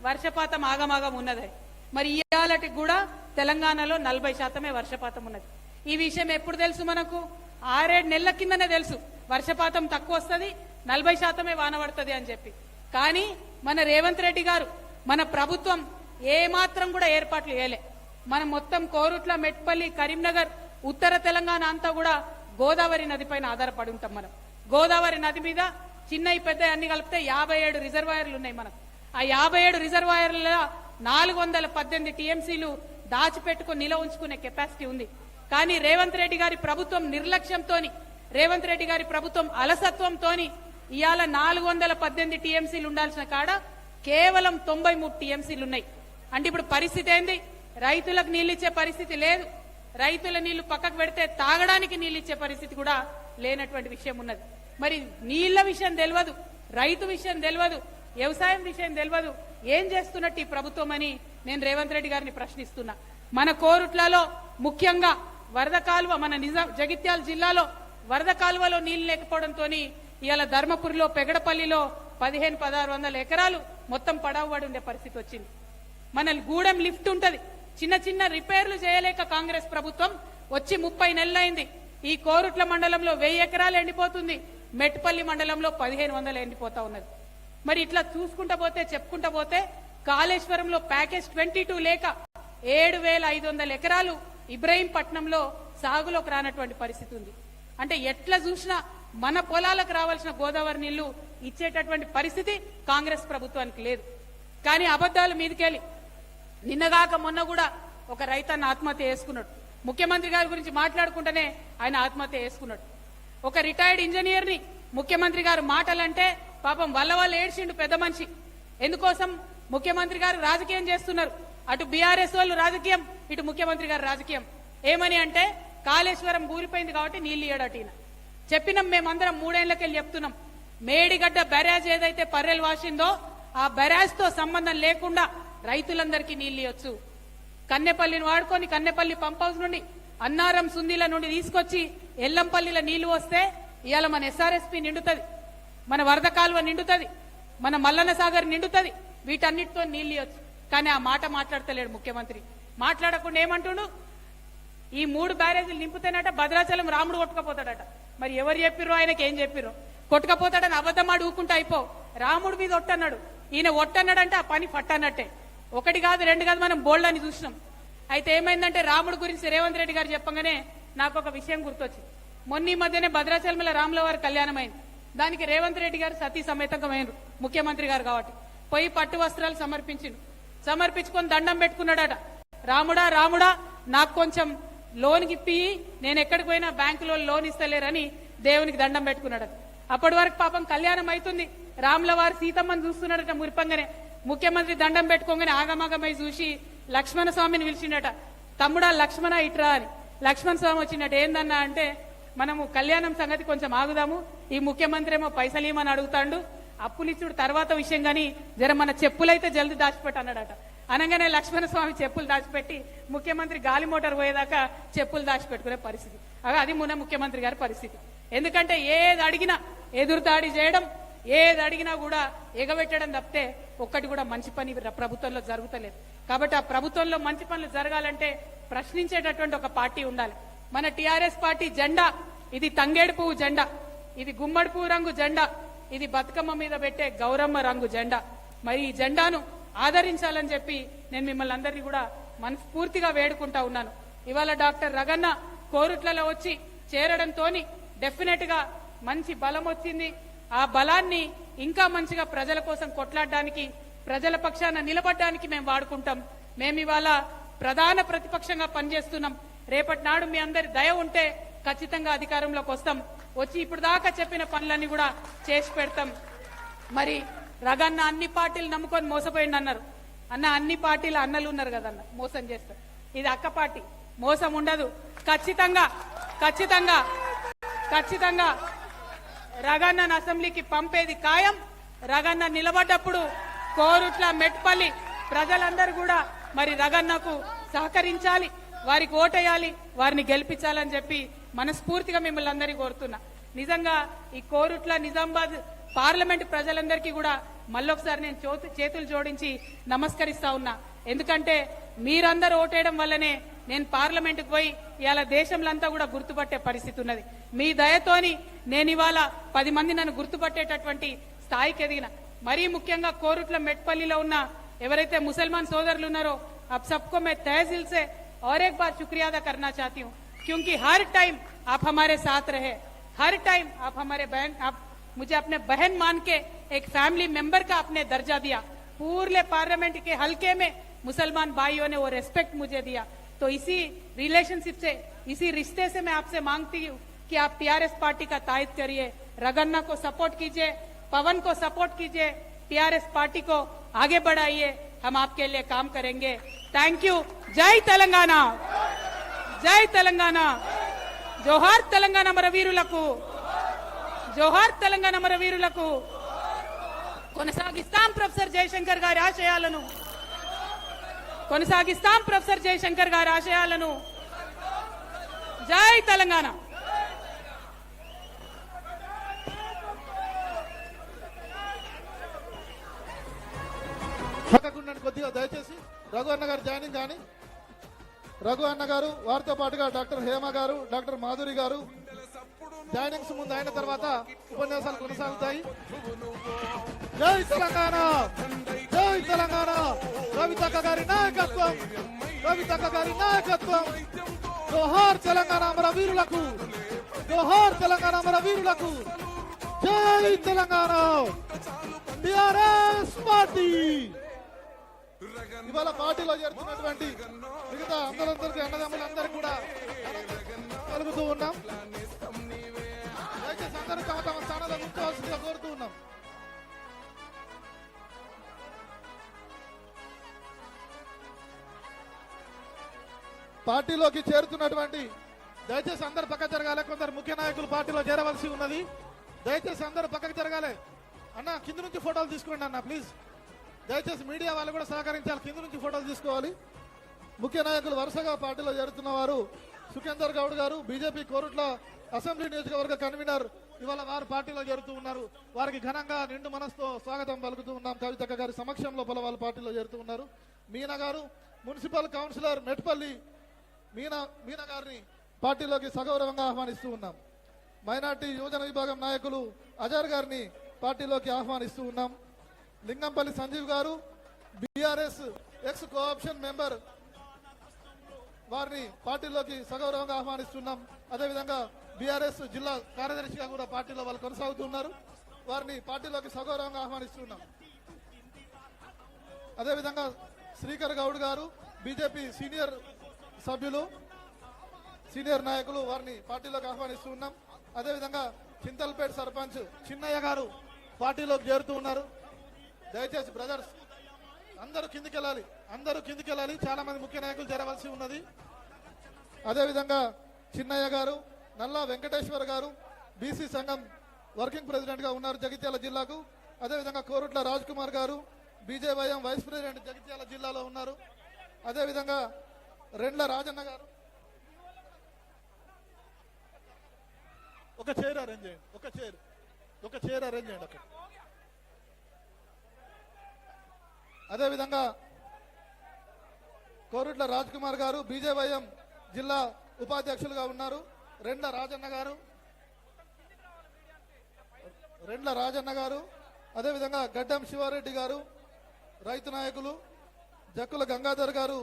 వర్షపాతం ఆగమాగం ఉన్నది. మరి ఇవాళకి కూడా తెలంగాణలో 40% వర్షపాతం ఉన్నది. ఈ విషయం ఎప్పుడు తెలుసు మనకు? 6-7 నెలల కిందనే తెలుసు వర్షపాతం తక్కువ వస్తుంది, 40% వాన పడుతుంది అని చెప్పి. కానీ మన రేవంత్ రెడ్డి గారు మన ప్రభుత్వం ఏమాత్రం కూడా ఏర్పాట్లు చేయలే. మనం మొత్తం కోరుట్ల, మెట్పల్లి, కరీంనగర్, ఉత్తర తెలంగాణ అంతా కూడా గోదావరి నది పైన ఆధారపడి ఉంటాం. మనం గోదావరి నది మీద చిన్నవి పెద్ద అన్ని కలిపితే 57 రిజర్వాయర్లు ఉన్నాయి మనకు. ఆ 57 రిజర్వాయర్ల 418 టీఎంసీలు దాచిపెట్టుకుని నిల ఉంచుకునే కెపాసిటీ ఉంది. కానీ రేవంత్ రెడ్డి గారి ప్రభుత్వం నిర్లక్ష్యంతోని, రేవంత్ రెడ్డి గారి ప్రభుత్వం అలసత్వంతోని ఇవాళ 418 టీఎంసీలు ఉండాల్సిన కాడ కేవలం 93 టీఎంసీలు ఉన్నాయి. అంటే ఇప్పుడు పరిస్థితి ఏంది? రైతులకు నీళ్ళు ఇచ్చే పరిస్థితి లేదు. రైతుల నీళ్లు పక్కకు పెడితే తాగడానికి నీళ్ళు ఇచ్చే పరిస్థితి కూడా లేనటువంటి విషయం ఉన్నది. మరి నీళ్ల విషయం తెలియదు, రైతు విషయం తెలియదు, వ్యవసాయం విషయం తెలియదు. ఏం చేస్తున్నట్టు ఈ ప్రభుత్వం అని నేను రేవంత్ రెడ్డి గారిని ప్రశ్నిస్తున్నా. మన కోరుట్లలో ముఖ్యంగా వరద కాలువ, మన జగిత్యాల జిల్లాలో వరద కాలువలో నీళ్లు లేకపోవడంతో ఇవాళ ధర్మపురిలో, పెగడపల్లిలో 1500-1600 ఎకరాలు మొత్తం పడవబడి ఉండే పరిస్థితి వచ్చింది. మన గూడెం లిఫ్ట్ ఉంటది, చిన్న చిన్న రిపేర్లు చేయలేక కాంగ్రెస్ ప్రభుత్వం వచ్చి 30 నెలలైంది. ఈ కోరుట్ల మండలంలో 1000 ఎకరాలు ఎండిపోతుంది, మెట్పల్లి మండలంలో 1500 ఎండిపోతా ఉన్నది. మరి ఇట్లా చూసుకుంటా పోతే, చెప్పుకుంటా పోతే కాళేశ్వరంలో ప్యాకేజ్ 22 లేక 7500 ఎకరాలు ఇబ్రహీంపట్నంలో సాగులోకి రానటువంటి పరిస్థితి ఉంది. అంటే ఎట్లా చూసినా మన పొలాలకు రావాల్సిన గోదావరి నీళ్లు ఇచ్చేటటువంటి పరిస్థితి కాంగ్రెస్ ప్రభుత్వానికి లేదు. కానీ అబద్దాలు మీదికెళ్ళి నిన్నగాక మొన్న కూడా ఒక రైతన్న ఆత్మహత్య చేసుకున్నాడు. ముఖ్యమంత్రి గారి గురించి మాట్లాడుకుంటేనే ఆయన ఆత్మహత్య చేసుకున్నాడు. ఒక రిటైర్డ్ ఇంజనీర్ ని ముఖ్యమంత్రి గారు మాటలంటే పాపం వల్ల ఏడ్చిండు పెద్ద మనిషి. ఎందుకోసం? ముఖ్యమంత్రి గారు రాజకీయం చేస్తున్నారు. అటు బీఆర్ఎస్ వాళ్ళు రాజకీయం, ఇటు ముఖ్యమంత్రి గారు రాజకీయం. ఏమని అంటే కాళేశ్వరం కూలిపోయింది కాబట్టి నీళ్లు ఇయ్యడట. ఈయన చెప్పినాం, మేమందరం 3 ఏళ్లకెళ్ళి చెప్తున్నాం. మేడిగడ్డ బ్యారేజ్ ఏదైతే పర్రెలు వాసిందో ఆ బ్యారేజ్ తో సంబంధం లేకుండా రైతులందరికీ నీళ్లు ఇవ్వచ్చు. కన్నెపల్లిని వాడుకొని కన్నెపల్లి పంప్ హౌస్ నుండి, అన్నారం, సుందీల నుండి తీసుకొచ్చి ఎల్లంపల్లిలో నీళ్లు వస్తే ఇవాళ మన ఎస్ఆర్ఎస్పీ నిండుతుంది, మన వరద కాలువ నిండుతుంది, మన మల్లన్న సాగర్ నిండుతుంది. వీటన్నిటితో నీళ్లు ఇవ్వచ్చు. కానీ ఆ మాట మాట్లాడతలేడు ముఖ్యమంత్రి. మాట్లాడకుండా ఏమంటుండు? ఈ 3 బ్యారేజీలు నింపుతేనట భద్రాచలం రాముడు కొట్టుకపోతాడట. మరి ఎవరు చెప్పిర్రో, ఆయనకి ఏం చెప్పిర్రో? కొట్టుకపోతాడని అబద్ధమాడు ఊకుంటా అయిపో. రాముడి మీద ఒట్టన్నాడు, ఈయన ఒట్టన్నాడంటే ఆ పని పట్టన్నట్టే. 1 కాదు 2 కాదు, మనం బోల్డ్ అని చూసినాం. అయితే ఏమైందంటే రాముడి గురించి రేవంత్ రెడ్డి గారు చెప్పగానే నాకు ఒక విషయం గుర్తొచ్చింది. మొన్న ఈ మధ్యనే భద్రాచలంలో రాముల వారి కళ్యాణం అయింది. దానికి రేవంత్ రెడ్డి గారు సతీ సమేతంగా అయినరు, ముఖ్యమంత్రి గారు కాబట్టి. పోయి పట్టు వస్త్రాలు సమర్పించిండు. సమర్పించుకొని దండం పెట్టుకున్నాడట. రాముడా రాముడా నాకు కొంచెం లోన్ ఇప్పి, నేను ఎక్కడికి పోయినా బ్యాంకులో లోన్ ఇస్తలేరని దేవునికి దండం పెట్టుకున్నాడట. అప్పటి వరకు పాపం కళ్యాణం అవుతుంది. రాముల వారు సీతమ్మని చూస్తున్నాడట మురిపంగానే. ముఖ్యమంత్రి దండం పెట్టుకోగానే ఆగమాగమై చూసి లక్ష్మణ స్వామిని పిలిచిండట. తమ్ముడా లక్ష్మణ ఇట్రా అని. లక్ష్మణ స్వామి వచ్చినట్టు ఏందన్నా అంటే, మనము కళ్యాణం సంగతి కొంచెం ఆగుదాము, ఈ ముఖ్యమంత్రి ఏమో పైసలు ఇవ్వమని అడుగుతాడు, అప్పులిచ్చుడు తర్వాత విషయం గాని జర మన చెప్పులైతే జల్ది దాచిపెట్టి అన్నాడట. అనగానే లక్ష్మణ స్వామి చెప్పులు దాచిపెట్టి ముఖ్యమంత్రి గాలి మోటార్ పోయేదాకా చెప్పులు దాచిపెట్టుకునే పరిస్థితి. అది మన ముఖ్యమంత్రి గారి పరిస్థితి. ఎందుకంటే ఏది అడిగినా ఎదురుదాడి చేయడం, ఏది అడిగినా కూడా ఎగబెట్టడం తప్పితే ఒక్కటి కూడా మంచి పని ప్రభుత్వంలో జరుగుతలేదు. కాబట్టి ఆ ప్రభుత్వంలో మంచి పనులు జరగాలంటే ప్రశ్నించేటటువంటి ఒక పార్టీ ఉండాలి. మన టిఆర్ఎస్ పార్టీ జెండా ఇది తంగేడు పువ్వు జెండా, ఇది గుమ్మడి పువ్వు రంగు జెండా, ఇది బతుకమ్మ మీద పెట్టే గౌరమ్మ రంగు జెండా. మరి ఈ జెండాను ఆదరించాలని చెప్పి నేను మిమ్మల్ని అందరినీ కూడా మనస్ఫూర్తిగా వేడుకుంటా ఉన్నాను. ఇవాళ డాక్టర్ రగన్న కోరుట్లలో వచ్చి చేరడంతో డెఫినెట్ గా మంచి బలం వచ్చింది. ఆ బలాన్ని ఇంకా మంచిగా ప్రజల కోసం కొట్లాడడానికి, ప్రజల పక్షాన నిలబడడానికి మేము వాడుకుంటాం. మేము ఇవాళ ప్రధాన ప్రతిపక్షంగా పనిచేస్తున్నాం. రేపటి నాడు మీ అందరి దయ ఉంటే ఖచ్చితంగా అధికారంలోకి వస్తాం. వచ్చి ఇప్పుడు దాకా చెప్పిన పనులన్నీ కూడా చేసి పెడతాం. మరి రగన్న అన్ని పార్టీలు నమ్ముకొని మోసపోయింది అన్నారు. అన్న అన్ని పార్టీలు అన్నలు ఉన్నారు కదన్న, మోసం చేస్తారు. ఇది అక్క పార్టీ, మోసం ఉండదు. ఖచ్చితంగా ఖచ్చితంగా ఖచ్చితంగా రగన్నను అసెంబ్లీకి పంపేది ఖాయం. రగన్న నిలబడ్డప్పుడు కోరుట్ల, మెట్పల్లి ప్రజలందరూ కూడా మరి రగన్నకు సహకరించాలి, వారికి ఓటేయాలి, వారిని గెలిపించాలని చెప్పి మనస్ఫూర్తిగా మిమ్మల్ని అందరినీ కోరుతున్నా. నిజంగా ఈ కోరుట్ల, నిజామాబాద్ పార్లమెంట్ ప్రజలందరికీ కూడా మళ్ళొకసారి నేను చేతులు జోడించి నమస్కరిస్తా ఉన్నా. ఎందుకంటే మీరందరూ ఓటేయడం వల్లనే నేను పార్లమెంటుకు పోయి ఇవాళ దేశంలో అంతా కూడా గుర్తుపట్టే పరిస్థితి ఉన్నది. మీ దయతోని నేను ఇవాళ 10 మంది నన్ను గుర్తుపట్టేటటువంటి స్థాయికి ఎదిగిన. మరీ ముఖ్యంగా కోరుట్ల, మెట్పల్లిలో ఉన్న ఎవరైతే ముసల్మాన్ సోదరులు ఉన్నారో आप सबको मैं तहे दिल से और एक बार शुक्रिया अदा करना चाहती हूँ, क्योंकि हर टाइम आप हमारे साथ रहे, हर टाइम आप हमारे बहन, आप मुझे अपने बहन मान के एक फैमिली मेंबर का आपने दर्जा दिया। पूरे पार्लियामेंट के हल्के में मुसलमान भाइयों ने वो रेस्पेक्ट मुझे दिया। तो इसी रिलेशनशिप से, इसी रिश्ते से मैं आपसे मांगती हूँ कि आप टीआरएस पार्टी का तायद करिए, रगन्ना को सपोर्ट कीजिए, पवन को सपोर्ट कीजिए, टीआरएस पार्टी को आगे बढ़ाइए, हम आपके लिए काम करेंगे। Thank you. जय तेलंगाना, जय तेलंगाना, जोहार तेलंगाना मर वीरुలకు, జోహార్ తెలంగాణ మర వీరులకు। కొనసాగిస్తాం ప్రొఫెసర్ జయశంకర్ గారి ఆశయాలను, కొనసాగిస్తాం ప్రొఫెసర్ జయశంకర్ గారి ఆశయాలను। జై తెలంగాణ। కొద్దిగా దయచేసి రఘు అన్న గారు జాయినింగ్ కానీ, రఘు అన్న గారు వారితో పాటుగా డాక్టర్ హేమ గారు, డాక్టర్ మాధురి గారు జాయినింగ్స్ ముందు అయిన తర్వాత ఉపన్యాసాలు కొనసాగుతాయి। జై తెలంగాణ, జై తెలంగాణ, కవితక్క గారి నాయకత్వం, కవితక్క గారి నాయకత్వం। జోహార్ తెలంగాణ అమర వీరులకు, జోహార్ తెలంగాణ అమర వీరులకు, జై తెలంగాణ టిఆర్ఎస్ పార్టీ। ఇవాళ పార్టీలో చేరుతున్నటువంటి మిగతా అందరందరికీ, అన్నదమ్ములందరికీ కూడా కలుగుతూ ఉన్నాం। దయచేసి అందరూ తమ తమ స్థానాల్లో కూర్చోవలసిందిగా కోరుతూ ఉన్నాం। పార్టీలోకి చేరుతున్నటువంటి, దయచేసి అందరు పక్క జరగాలి, కొందరు ముఖ్య నాయకులు పార్టీలో చేరవలసి ఉన్నది, దయచేసి అందరూ పక్కకు జరగాలి। అన్న కింద నుంచి ఫోటోలు తీసుకోండి అన్న ప్లీజ్, దయచేసి మీడియా వాళ్ళు కూడా సహకరించాలి, కింద నుంచి ఫోటోలు తీసుకోవాలి। ముఖ్య నాయకులు వరుసగా పార్టీలో చేరుతున్న వారు సుఖేందర్ గౌడ్ గారు, బీజేపీ కోరుట్ల అసెంబ్లీ నియోజకవర్గ కన్వీనర్, ఇవాళ వారు పార్టీలో చేరుతూ ఉన్నారు। వారికి ఘనంగా నిండు మనసుతో స్వాగతం పలుకుతూ ఉన్నాం। కవితక్క గారి సమక్షంలో వాళ్ళు పార్టీలో చేరుతూ ఉన్నారు। మీనా గారు, మున్సిపల్ కౌన్సిలర్ మెట్పల్లి మీనా గారిని పార్టీలోకి సగౌరవంగా ఆహ్వానిస్తూ ఉన్నాం। మైనార్టీ యువజన విభాగం నాయకులు అజర్ గారిని పార్టీలోకి ఆహ్వానిస్తూ ఉన్నాం। లింగంపల్లి సంజీవ్ గారు, బీఆర్ఎస్ ఎక్స్ కోఆప్షన్ మెంబర్, వారిని పార్టీలోకి సగౌరవంగా ఆహ్వానిస్తున్నాం। అదేవిధంగా బీఆర్ఎస్ జిల్లా కార్యదర్శిగా కూడా పార్టీలో వాళ్ళు కొనసాగుతున్నారు, వారిని పార్టీలోకి సగౌరవంగా ఆహ్వానిస్తున్నాం। అదేవిధంగా శ్రీకర్ గౌడ్ గారు, బీజేపీ సీనియర్ సభ్యులు, సీనియర్ నాయకులు, వారిని పార్టీలోకి ఆహ్వానిస్తున్నాం। అదేవిధంగా చింతల్పేట సర్పంచ్ చిన్నయ్య గారు పార్టీలోకి చేరుతూ ఉన్నారు। దయచేసి బ్రదర్స్ అందరూ కిందికెళ్ళాలి, అందరూ కిందికెళ్ళాలి, చాలా మంది ముఖ్య నాయకులు చేరవలసి ఉన్నది। అదేవిధంగా చిన్నయ్య గారు, నల్లా వెంకటేశ్వర్ గారు బీసీ సంఘం వర్కింగ్ ప్రెసిడెంట్ గా ఉన్నారు జగిత్యాల జిల్లాకు। అదేవిధంగా కోరుట్ల రాజ్ కుమార్ గారు బీజేవైఎం వైస్ ప్రెసిడెంట్ జగిత్యాల జిల్లాలో ఉన్నారు। అదేవిధంగా రెండ్ల రాజన్న గారు, ఒక చైర్ అరేంజ్ చేయండి, ఒక చైర్ అరేంజ్ చేయండి అక్కడ। అదేవిధంగా కోరుట్ల రాజ్ కుమార్ గారు బీజేవైఎం జిల్లా ఉపాధ్యక్షులుగా ఉన్నారు। రెండ్ల రాజన్న గారు, అదేవిధంగా గడ్డం శివారెడ్డి గారు రైతు నాయకులు, జక్కుల గంగాధర్ గారు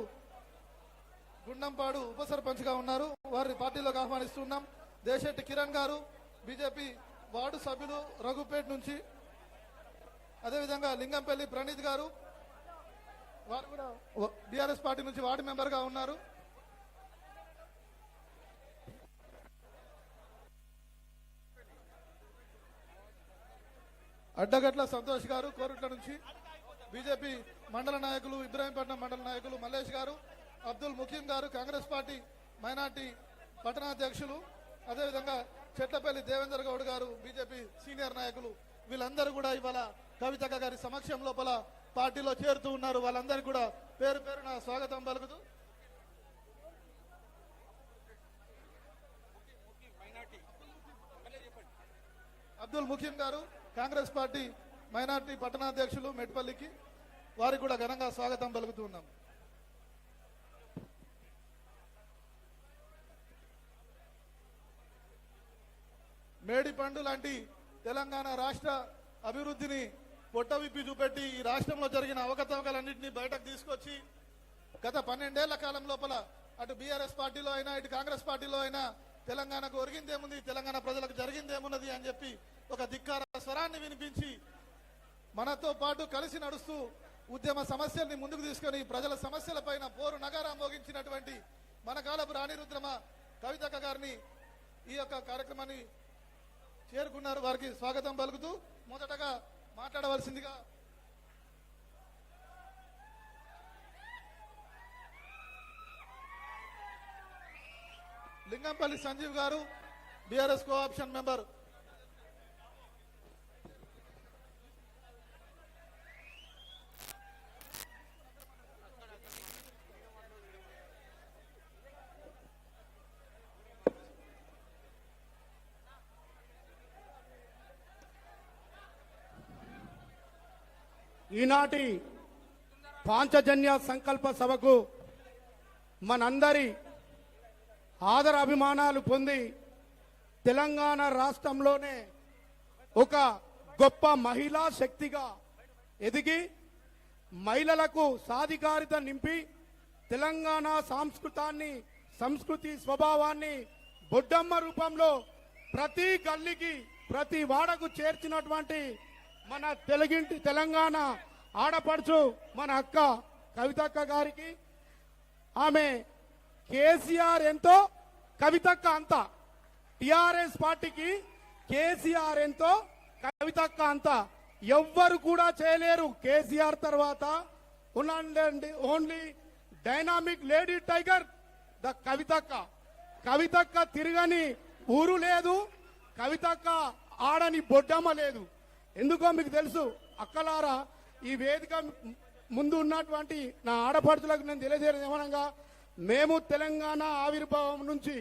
గుండంపాడు ఉప సర్పంచ్ గా ఉన్నారు, వారిని పార్టీలోకి ఆహ్వానిస్తున్నాం। దేశెట్టి కిరణ్ గారు బీజేపీ వార్డు సభ్యులు రఘుపేట నుంచి, అదేవిధంగా లింగంపల్లి ప్రణీత్ గారు, వారు కూడా బీఆర్ఎస్ పార్టీ నుంచి వార్డు మెంబర్ గా ఉన్నారు। అడ్డగట్ల సంతోష్ గారు కోరుట్ల నుంచి, బీజేపీ మండల నాయకులు, ఇబ్రాహీంపట్నం మండల నాయకులు మల్లేష్ గారు, అబ్దుల్ ముఖీం గారు కాంగ్రెస్ పార్టీ మైనార్టీ పట్టణాధ్యక్షులు, అదేవిధంగా చెట్లపల్లి దేవేందర్ గౌడ్ గారు బీజేపీ సీనియర్ నాయకులు, వీళ్ళందరూ కూడా ఇవాళ కవితక్క గారి సమక్షం లోపల పార్టీలో చేరుతూ ఉన్నారు। వాళ్ళందరికీ కూడా పేరు పేరున స్వాగతం పలుకుతూ, అబ్దుల్ ముఖీం గారు కాంగ్రెస్ పార్టీ మైనార్టీ పట్టణాధ్యక్షులు మెట్పల్లికి, వారికి కూడా ఘనంగా స్వాగతం పలుకుతూ ఉన్నాం। మేడి పండు లాంటి తెలంగాణ రాష్ట్ర అభివృద్ధిని పొట్ట విప్పి చూపెట్టి ఈ రాష్ట్రంలో జరిగిన అవకతవకలన్నింటినీ బయటకు తీసుకొచ్చి గత 12 ఏళ్ల కాలం లోపల అటు బీఆర్ఎస్ పార్టీలో అయినా ఇటు కాంగ్రెస్ పార్టీలో అయినా తెలంగాణకు ఒరిగిందేముంది, తెలంగాణ ప్రజలకు జరిగిందేమున్నది అని చెప్పి ఒక ధిక్కార స్వరాన్ని వినిపించి మనతో పాటు కలిసి నడుస్తూ ఉద్యమ సమస్యల్ని ముందుకు తీసుకొని ప్రజల సమస్యల పైన పోరు నగారా మోగించినటువంటి మన కాలపు రాణి రుద్రమ కవితక్క గారిని ఈ యొక్క కార్యక్రమాన్ని చేరుకున్నారు. వారికి స్వాగతం పలుకుతూ మొదటగా మాట్లాడవలసిందిగా లింగంపల్లి సంజీవ్ గారు, బీఆర్ఎస్ కోఆప్షన్ మెంబర్. ఈనాటి పాంచజన్య సంకల్ప సభకు మనందరి ఆదరాభిమానాలు పొంది తెలంగాణ రాష్ట్రంలోనే ఒక గొప్ప మహిళా శక్తిగా ఎదిగి మహిళలకు సాధికారిత నింపి తెలంగాణ సంస్కృతి స్వభావాన్ని బొడ్డమ్మ రూపంలో ప్రతి గల్లీకి ప్రతి వాడకు చేర్చినటువంటి మన తెలంగాణ ఆడపడుచు మన అక్క కవితక్క గారికి, ఆమె కేసీఆర్ ఎంతో కవితక్క అంత, టిఆర్ఎస్ పార్టీకి కేసీఆర్ ఎంతో కవితక్క అంత, ఎవ్వరు కూడా చేయలేరు. కేసీఆర్ తర్వాత only dynamic lady tiger the కవితక్క. కవితక్క తిరగని ఊరు లేదు, కవితక్క ఆడని బొడ్డమ్మ లేదు. ఎందుకో మీకు తెలుసు అక్కలారా, ఈ వేదిక ముందు ఉన్నటువంటి నా ఆడపడుచులకు నేను తెలియజేయడం ఏమనగా, మేము తెలంగాణ ఆవిర్భావం నుంచి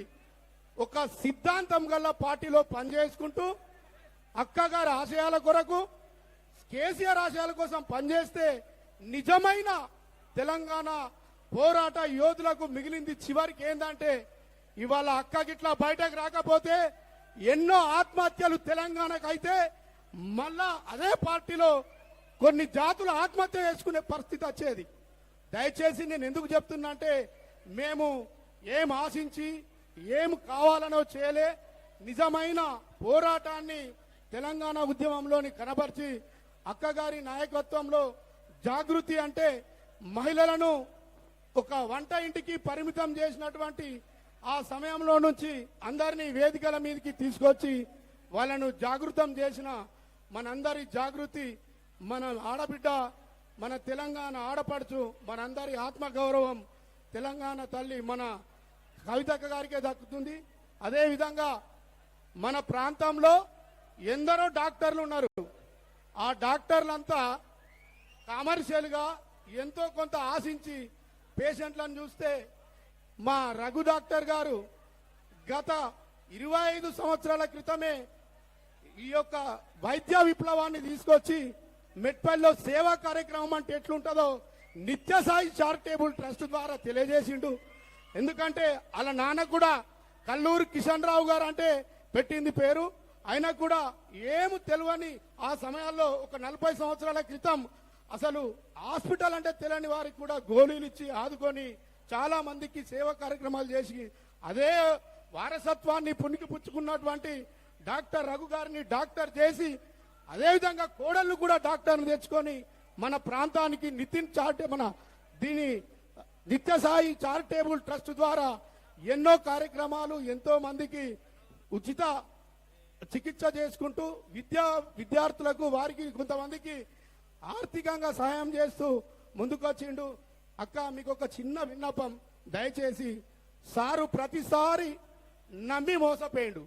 ఒక సిద్ధాంతం గల పార్టీలో పనిచేసుకుంటూ అక్కగారి ఆశయాల కొరకు కేసీఆర్ ఆశయాల కోసం పనిచేస్తే నిజమైన తెలంగాణ పోరాట యోధులకు మిగిలింది చివరికి ఏంటంటే, ఇవాళ అక్క గిట్లా బయటకు రాకపోతే ఎన్నో ఆత్మహత్యలు తెలంగాణకు అయితే మళ్ళా అదే పార్టీలో కొన్ని జాతులు ఆత్మహత్య చేసుకునే పరిస్థితి వచ్చేది. దయచేసి నేను ఎందుకు చెప్తున్నా అంటే, మేము ఏం ఆశించి ఏం కావాలనో చేయలే, నిజమైన పోరాటాన్ని తెలంగాణ ఉద్యమంలోని కనబర్చి అక్కగారి నాయకత్వంలో జాగృతి అంటే మహిళలను ఒక వంట ఇంటికి పరిమితం చేసినటువంటి ఆ సమయంలో నుంచి అందరినీ వేదికల మీదకి తీసుకొచ్చి వాళ్ళను జాగృతం చేసిన మనందరి జాగృతి, మన ఆడబిడ్డ, మన తెలంగాణ ఆడపడుచు, మనందరి ఆత్మగౌరవం తెలంగాణ తల్లి మన కవితక్క గారికే దక్కుతుంది. అదేవిధంగా మన ప్రాంతంలో ఎందరో డాక్టర్లు ఉన్నారు. ఆ డాక్టర్లంతా కమర్షియల్గా ఎంతో కొంత ఆశించి పేషెంట్లను చూస్తే, మా రఘు డాక్టర్ గారు గత 25 సంవత్సరాల క్రితమే ఈ యొక్క వైద్య విప్లవాన్ని తీసుకొచ్చి మెట్పల్లిలో సేవా కార్యక్రమం అంటే ఎట్లుంటుందో నిత్యసాయి చారిటబుల్ ట్రస్ట్ ద్వారా తెలియజేసిండు. ఎందుకంటే వాళ్ళ నాన్న కూడా కల్లూరు కిషన్ రావు గారు అంటే పెట్టింది పేరు. అయినా కూడా ఏమి తెలియని ఆ సమయాల్లో ఒక 40 సంవత్సరాల క్రితం అసలు హాస్పిటల్ అంటే తెలియని వారికి కూడా గోళీలు ఇచ్చి ఆదుకొని చాలా మందికి సేవా కార్యక్రమాలు చేసి అదే వారసత్వాన్ని పుణికిపుచ్చుకున్నటువంటి డాక్టర్ రఘు గారిని డాక్టర్ చేసి, అదేవిధంగా కోడళ్ళు కూడా డాక్టర్ను తెచ్చుకొని మన ప్రాంతానికి దీని నిత్యసాయి చారిటబుల్ ట్రస్ట్ ద్వారా ఎన్నో కార్యక్రమాలు ఎంతో మందికి ఉచిత చికిత్స చేసుకుంటూ విద్యార్థులకు వారికి కొంతమందికి ఆర్థికంగా సహాయం చేస్తూ ముందుకొచ్చిండు. అక్క మీకు ఒక చిన్న విన్నపం, దయచేసి సారు ప్రతిసారి నమ్మి మోసపోయిండు.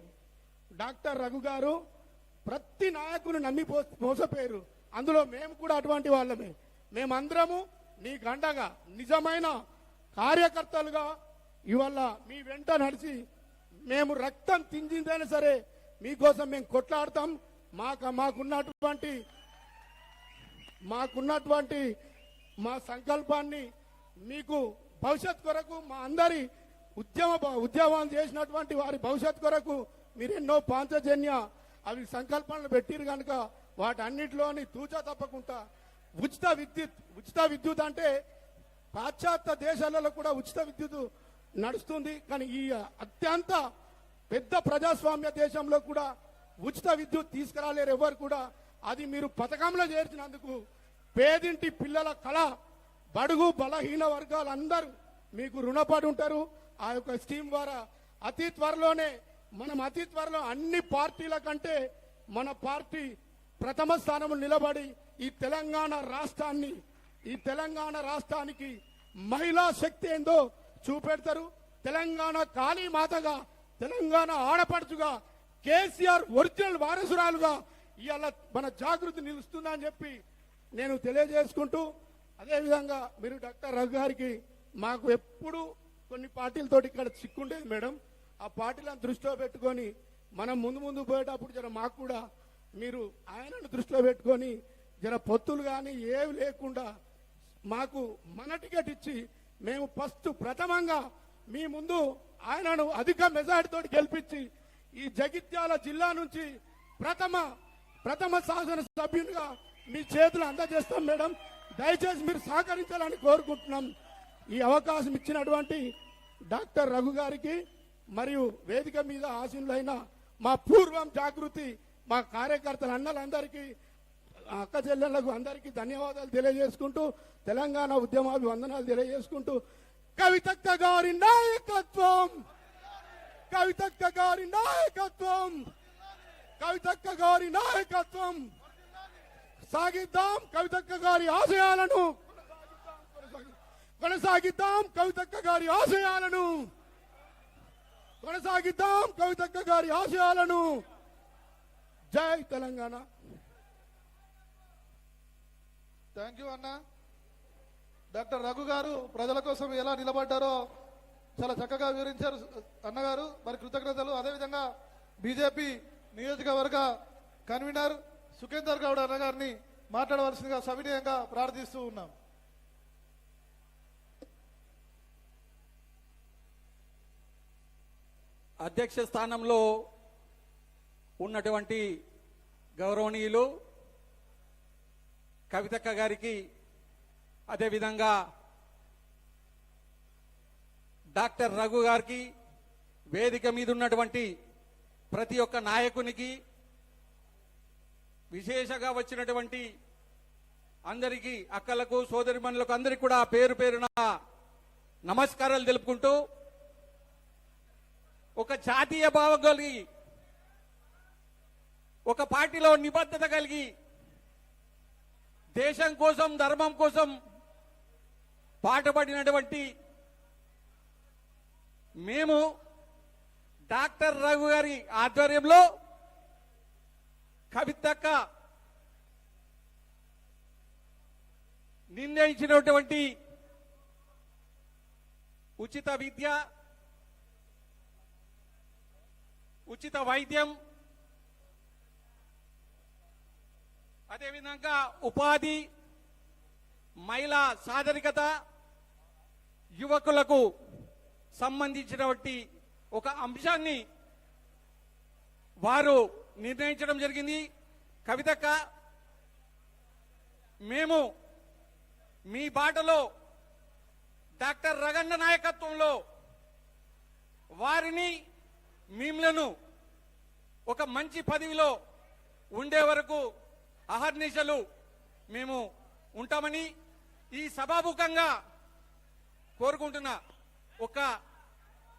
డాక్టర్ రఘు గారు ప్రతి నాయకుని నమ్మి మోసపోయారు. అందులో మేము కూడా అటువంటి వాళ్ళమే. మేమందరము నీకు అండగా నిజమైన కార్యకర్తలుగా ఇవాళ మీ వెంట నడిచి మేము రక్తం తింజిందైనా సరే మీకోసం మేము కొట్లాడతాం. మాకున్నటువంటి మా సంకల్పాన్ని మీకు భవిష్యత్ కొరకు, మా అందరి ఉద్యమం చేసినటువంటి వారి భవిష్యత్ కొరకు మీరు ఎన్నో పాంచజన్య అవి సంకల్పాలను పెట్టిరు కనుక వాటన్నిటిలోని తూచా తప్పకుండా ఉచిత విద్యుత్ అంటే పాశ్చాత్య దేశాలలో కూడా ఉచిత విద్యుత్ నడుస్తుంది. కానీ ఈ అత్యంత పెద్ద ప్రజాస్వామ్య దేశంలో కూడా ఉచిత విద్యుత్ తీసుకురాలేరు ఎవరు కూడా. అది మీరు పథకంలో చేర్చినందుకు పేదింటి పిల్లల కళ, బడుగు బలహీన వర్గాలందరూ మీకు రుణపడి ఉంటారు. ఆ యొక్క స్కీమ్ ద్వారా అతి త్వరలో అన్ని పార్టీల కంటే మన పార్టీ ప్రథమ స్థానంలో నిలబడి ఈ తెలంగాణ రాష్ట్రానికి మహిళా శక్తి ఏందో చూపెడతారు. తెలంగాణ కాళీ మాతగా, తెలంగాణ ఆడపడుచుగా, కేసీఆర్ ఒరిజినల్ వారసురాలుగా ఇవాళ మన జాగృతి నిలుస్తుందని చెప్పి నేను తెలియజేసుకుంటూ, అదేవిధంగా మీరు డాక్టర్ రఘు గారికి మాకు ఎప్పుడు కొన్ని పార్టీలతోటి ఇక్కడ చిక్కుండేది మేడం. ఆ పార్టీలను దృష్టిలో పెట్టుకొని మనం ముందు పోయేటప్పుడు జర మాకు కూడా మీరు ఆయనను దృష్టిలో పెట్టుకొని జర పొత్తులు కానీ ఏవి లేకుండా మాకు మన టికెట్ ఇచ్చి మేము ప్రథమంగా మీ ముందు ఆయనను అధిక మెజార్టీతో గెలిపించి ఈ జగిత్యాల జిల్లా నుంచి ప్రథమ శాసన సభ్యునిగా మీ చేతులు అందజేస్తాం మేడం. దయచేసి మీరు సహకరించాలని కోరుకుంటున్నాం. ఈ అవకాశం ఇచ్చినటువంటి డాక్టర్ రఘు గారికి మరియు వేదిక మీద ఆసీనులైన మా పూర్వం జాగృతి మా కార్యకర్తల అన్నలందరికీ, అక్క చెల్లెళ్లకు అందరికీ ధన్యవాదాలు తెలియజేసుకుంటూ, తెలంగాణ ఉద్యమాభివందనాలు తెలియజేసుకుంటూ, కవితక్క గారి నాయకత్వం, కవితక్క గారి నాయకత్వం, కవితక్క గారి నాయకత్వం సాగిద్దాం. కవితక్క గారి ఆశయాలను కొనసాగిద్దాం. కవితక్క గారి ఆశయాలను కొనసాగిద్దాం. కవితక్క గారి ఆశయాలను. జై తెలంగాణ. థ్యాంక్ యూ అన్న. డాక్టర్ రఘు గారు ప్రజల కోసం ఎలా నిలబడ్డారో చాలా చక్కగా వివరించారు అన్నగారు. మరి కృతజ్ఞతలు. అదేవిధంగా బీజేపీ నియోజకవర్గ కన్వీనర్ సుఖేందర్ గౌడ్ అన్నగారిని మాట్లాడవలసిందిగా సవినయంగా ప్రార్థిస్తూ ఉన్నాం. అధ్యక్ష స్థానంలో ఉన్నటువంటి గౌరవనీయులు కవితక్క గారికి, అదేవిధంగా డాక్టర్ రఘు గారికి, వేదిక మీద ఉన్నటువంటి ప్రతి ఒక్క నాయకునికి, విశేషంగా వచ్చినటువంటి అందరికీ, అక్కలకు, సోదరిమణులకు అందరికీ కూడా పేరు పేరున నమస్కారాలు తెలుపుకుంటూ, ఒక జాతీయ భావం కలిగి, ఒక పార్టీలో నిబద్ధత కలిగి, దేశం కోసం, ధర్మం కోసం పాటుపడినటువంటి మేము డాక్టర్ రఘు గారి ఆధ్వర్యంలో కవితక్క నిర్ణయించినటువంటి ఉచిత విద్య, ఉచిత వైద్యం, అదేవిధంగా ఉపాధి, మహిళా సాధరికత, యువకులకు సంబంధించినటువంటి ఒక అంశాన్ని వారు నిర్ణయించడం జరిగింది. కవితక్క, మేము మీ బాటలో డాక్టర్ రగన్న నాయకత్వంలో వారిని, మిమ్మలను ఒక మంచి పదవిలో ఉండే వరకు అహర్నిశలు మేము ఉంటామని ఈ సభాముఖంగా కోరుకుంటున్నా. ఒక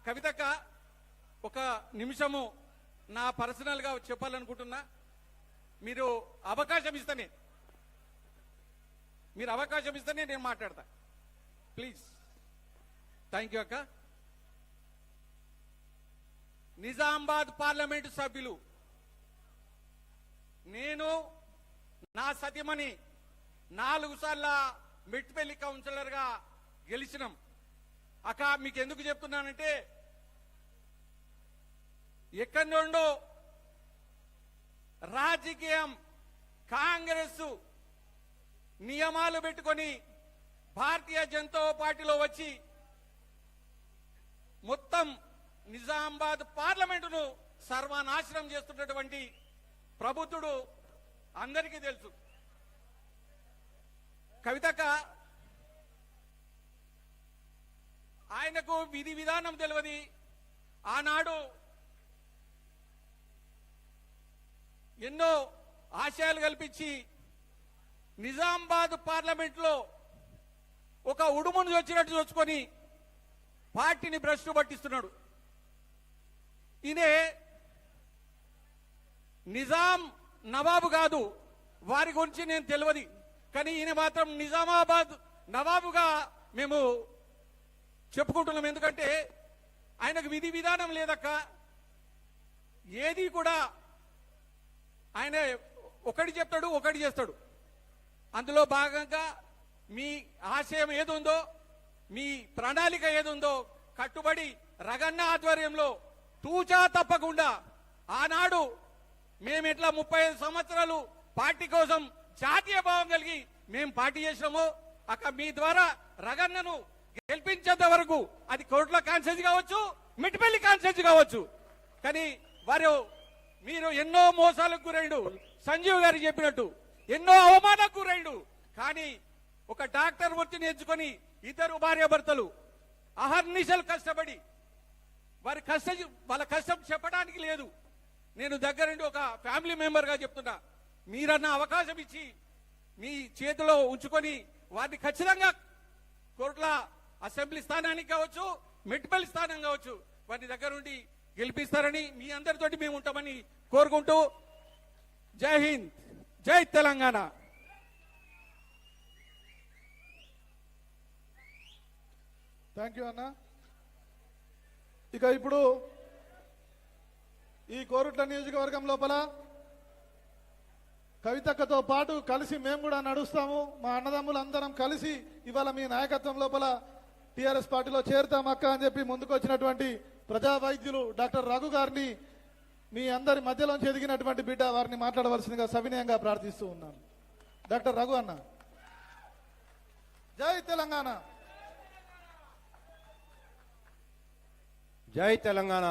కవితక్క, ఒక నిమిషము నా పర్సనల్ గా చెప్పాలనుకుంటున్నా. మీరు అవకాశం ఇస్తేనే నేను మాట్లాడతా. ప్లీజ్. థ్యాంక్ యూ అక్క. నిజామాబాద్ పార్లమెంటు సభ్యులు నేను, నా సతీమణి 4 సార్ల మెట్పల్లి కౌన్సిలర్ గా గెలిచినాం. అక్క, మీకు ఎందుకు చెప్తున్నానంటే, ఎక్కడి నుండో రాజకీయం, కాంగ్రెస్ నియమాలు పెట్టుకొని భారతీయ జనతా పార్టీలో వచ్చి మొత్తం నిజామాబాద్ పార్లమెంటును సర్వనాశనం చేస్తున్నటువంటి ప్రబుద్ధుడు అందరికీ తెలుసు. కవితక్క ఆయనకు విధి విధానం తెలియదు. ఆనాడు ఎన్నో ఆశయాలు కల్పించి నిజామాబాద్ పార్లమెంట్ లో ఒక ఉడుమును వచ్చినట్టు చూసుకొని పార్టీని భ్రష్టు పట్టిస్తున్నాడు. ఈయనే నిజాం నవాబు కాదు, వారి గురించి నేను తెలియదు, కానీ ఈయన మాత్రం నిజామాబాద్ నవాబుగా మేము చెప్పుకుంటున్నాం. ఎందుకంటే ఆయనకు విధి విధానం లేదక్క. ఏది కూడా ఆయన ఒకటి చెప్తాడు, ఒకటి చేస్తాడు. అందులో భాగంగా మీ ఆశయం ఏదుందో, మీ ప్రణాళిక ఏదుందో కట్టుబడి రగన్న ఆధ్వర్యంలో తూచా తప్పకుండా ఆనాడు మేము ఎట్లా 35 సంవత్సరాలు పార్టీ కోసం జాతీయ భావం కలిగి మేము పార్టీ చేసినామో అక్క మీ ద్వారా రగన్నను గెలిపించేంత వరకు అది కోట్ల కాన్సెన్స్ కావచ్చు, మిట్టిపల్లి కాన్సెన్స్ కావచ్చు, కానీ మీరు ఎన్నో మోసాలకు గురైండు. సంజీవ్ గారు చెప్పినట్టు ఎన్నో అవమానాలకు గురైండు. కానీ ఒక డాక్టర్ వృత్తిని ఎంచుకొని ఇద్దరు భార్యాభర్తలు అహర్నిశలు కష్టపడి వాళ్ళ కష్టం చెప్పడానికి లేదు. నేను దగ్గరుండి ఒక ఫ్యామిలీ మెంబర్ గా చెప్తున్నా, మీరన్న అవకాశం ఇచ్చి మీ చేతిలో ఉంచుకొని వారిని ఖచ్చితంగా కోట్ల అసెంబ్లీ స్థానానికి కావచ్చు, మెట్టిపల్లి స్థానం కావచ్చు, వారి దగ్గరుండి గెలిపిస్తారని మీ అందరితోటి మేము ఉంటామని కోరుకుంటూ జై హింద్, జై తెలంగాణ. థ్యాంక్ యూ అన్న. ఇక ఇప్పుడు ఈ కోరుట్ల నియోజకవర్గం లోపల కవితక్కతో పాటు కలిసి మేము కూడా నడుస్తాము. మా అన్నదమ్ములు అందరం కలిసి ఇవాళ మీ నాయకత్వం లోపల టిఆర్ఎస్ పార్టీలో చేరుతాం అక్క అని చెప్పి ముందుకు వచ్చినటువంటి ప్రజా వైద్యులు డాక్టర్ రఘు గారిని మీ అందరి మధ్యలోంచి ఎదిగినటువంటి బిడ్డ వారిని మాట్లాడవలసిందిగా సవినయంగా ప్రార్థిస్తూ ఉన్నాను. డాక్టర్ రఘు అన్న. జై తెలంగాణ. జై తెలంగాణ.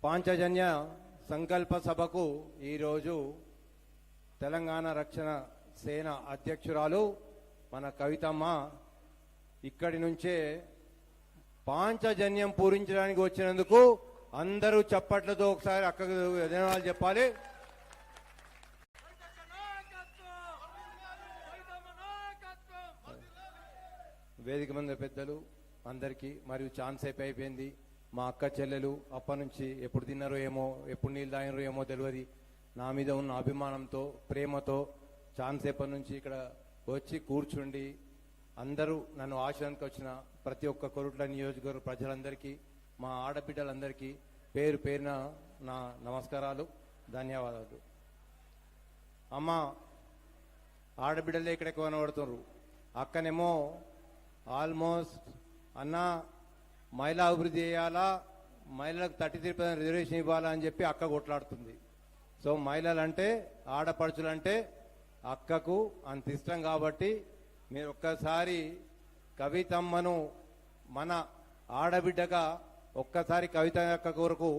పాంచజన్య సంకల్ప సభకు ఈరోజు తెలంగాణ రక్షణ సేన అధ్యక్షురాలు మన కవితమ్మ ఇక్కడి నుంచే పాంచజన్యం పూరించడానికి వచ్చినందుకు అందరూ చప్పట్లతో ఒకసారి అక్కకు ధన్యవాదాలు చెప్పాలి. వేదిక మీద పెద్దలు అందరికీ మరియు ఛాన్స్ అయిపోయింది. మా అక్క చెల్లెలు అప్పటి నుంచి ఎప్పుడు తిన్నారో ఏమో, ఎప్పుడు నీళ్ళు తాగినారో ఏమో తెలియదు. నా మీద ఉన్న అభిమానంతో, ప్రేమతో ఛాన్స్ అయిపోయి నుంచి ఇక్కడ వచ్చి కూర్చుండి అందరూ నన్ను ఆశయానికి వచ్చిన ప్రతి ఒక్క కొరుట్ల నియోజకవర్గ ప్రజలందరికీ, మా ఆడబిడ్డలందరికీ పేరు పేరున నా నమస్కారాలు, ధన్యవాదాలు. అమ్మ ఆడబిడ్డలే ఇక్కడ ఎక్కువ కనబడుతున్నారు. అక్కనేమో ఆల్మోస్ట్ అన్న మహిళా అభివృద్ధి చేయాలా, మహిళలకు 33% రిజర్వేషన్ ఇవ్వాలా అని చెప్పి అక్క కొట్లాడుతుంది. సో మహిళలంటే, ఆడపడుచులంటే అక్కకు అంత ఇష్టం. కాబట్టి మీరు ఒక్కసారి కవితమ్మను మన ఆడబిడ్డగా ఒక్కసారి కవిత అక్క కొరకు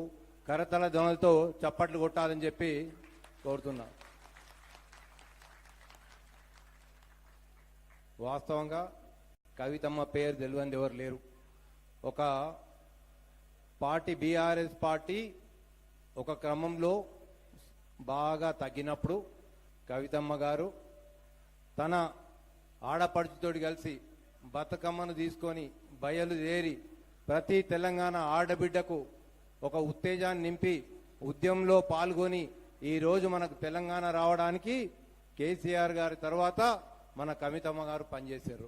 కరతల ధ్వనులతో చప్పట్లు కొట్టాలని చెప్పి కోరుతున్నా. వాస్తవంగా కవితమ్మ పేరు తెలియని ఎవరు లేరు. ఒక పార్టీ బీఆర్ఎస్ పార్టీ ఒక క్రమంలో బాగా తగ్గినప్పుడు కవితమ్మ గారు తన ఆడపడుచుతోటి కలిసి బతుకమ్మను తీసుకొని బయలుదేరి ప్రతి తెలంగాణ ఆడబిడ్డకు ఒక ఉత్తేజాన్ని నింపి ఉద్యమంలో పాల్గొని ఈరోజు మనకు తెలంగాణ రావడానికి కేసీఆర్ గారి తర్వాత మన కవితమ్మ గారు పనిచేశారు.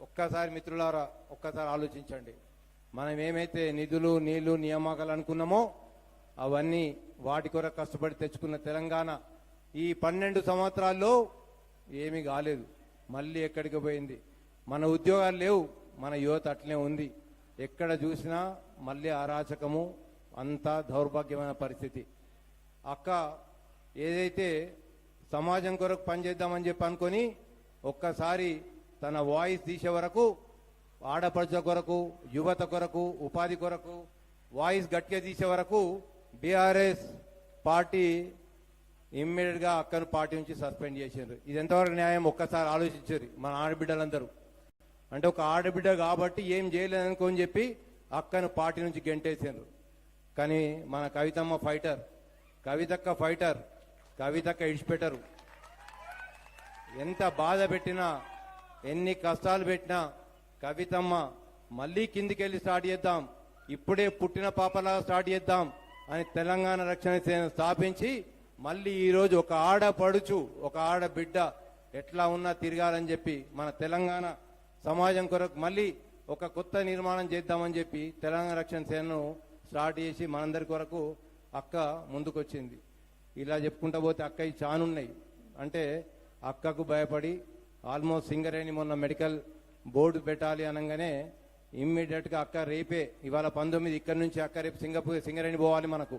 ఒక్కసారి మిత్రులారా ఒక్కసారి ఆలోచించండి. మనం ఏమైతే నిధులు, నీళ్లు, నియామకాలు అనుకున్నామో అవన్నీ వాటి కొరకు కష్టపడి తెచ్చుకున్న తెలంగాణ ఈ 12 సంవత్సరాల్లో ఏమీ కాలేదు. మళ్ళీ ఎక్కడికి పోయింది. మన ఉద్యోగాలు లేవు, మన యువత అట్లనే ఉంది. ఎక్కడ చూసినా మళ్ళీ అరాచకము, అంతా దౌర్భాగ్యమైన పరిస్థితి. అక్క ఏదైతే సమాజం కొరకు పనిచేద్దామని చెప్పి అనుకొని ఒక్కసారి తన వాయిస్ తీసే వరకు, ఆడపడుచుల కొరకు, యువత కొరకు, ఉపాధి కొరకు వాయిస్ గట్టిగా తీసే వరకు బీఆర్ఎస్ పార్టీ ఇమ్మీడియట్ గా అక్కను పార్టీ నుంచి సస్పెండ్ చేశారు. ఇది ఎంతవరకు న్యాయం ఒక్కసారి ఆలోచించారు మన ఆడబిడ్డలందరూ. అంటే ఒక ఆడబిడ్డ కాబట్టి ఏం చేయలేదనుకోని చెప్పి అక్కను పార్టీ నుంచి గెంటేశారు. కానీ మన కవితమ్మ ఫైటర్, కవితక్క ఫైటర్, కవితక్క ఇడిచిపెట్టరు. ఎంత బాధ పెట్టినా ఎన్ని కష్టాలు పెట్టినా కవితమ్మ మళ్ళీ కిందికెళ్ళి స్టార్ట్ చేద్దాం, ఇప్పుడే పుట్టిన పాపలాగా స్టార్ట్ చేద్దాం అని తెలంగాణ రక్షణ సేన స్థాపించి మళ్ళీ ఈరోజు ఒక ఆడపడుచు, ఒక ఆడబిడ్డ ఎట్లా ఉన్నా తిరగాలని చెప్పి మన తెలంగాణ సమాజం కొరకు మళ్ళీ ఒక కొత్త నిర్మాణం చేద్దామని చెప్పి తెలంగాణ రక్షణ సేనను స్టార్ట్ చేసి మనందరి కొరకు అక్క ముందుకొచ్చింది. ఇలా చెప్పుకుంటా పోతే అక్కవి చానున్నాయి. అంటే అక్కకు భయపడి ఆల్మోస్ట్ సింగరేణి మొన్న మెడికల్ బోర్డు పెట్టాలి అనగానే ఇమ్మీడియట్గా అక్క రేపే ఇవాళ 19 ఇక్కడ నుంచి అక్క రేపు సింగరేణి పోవాలి. మనకు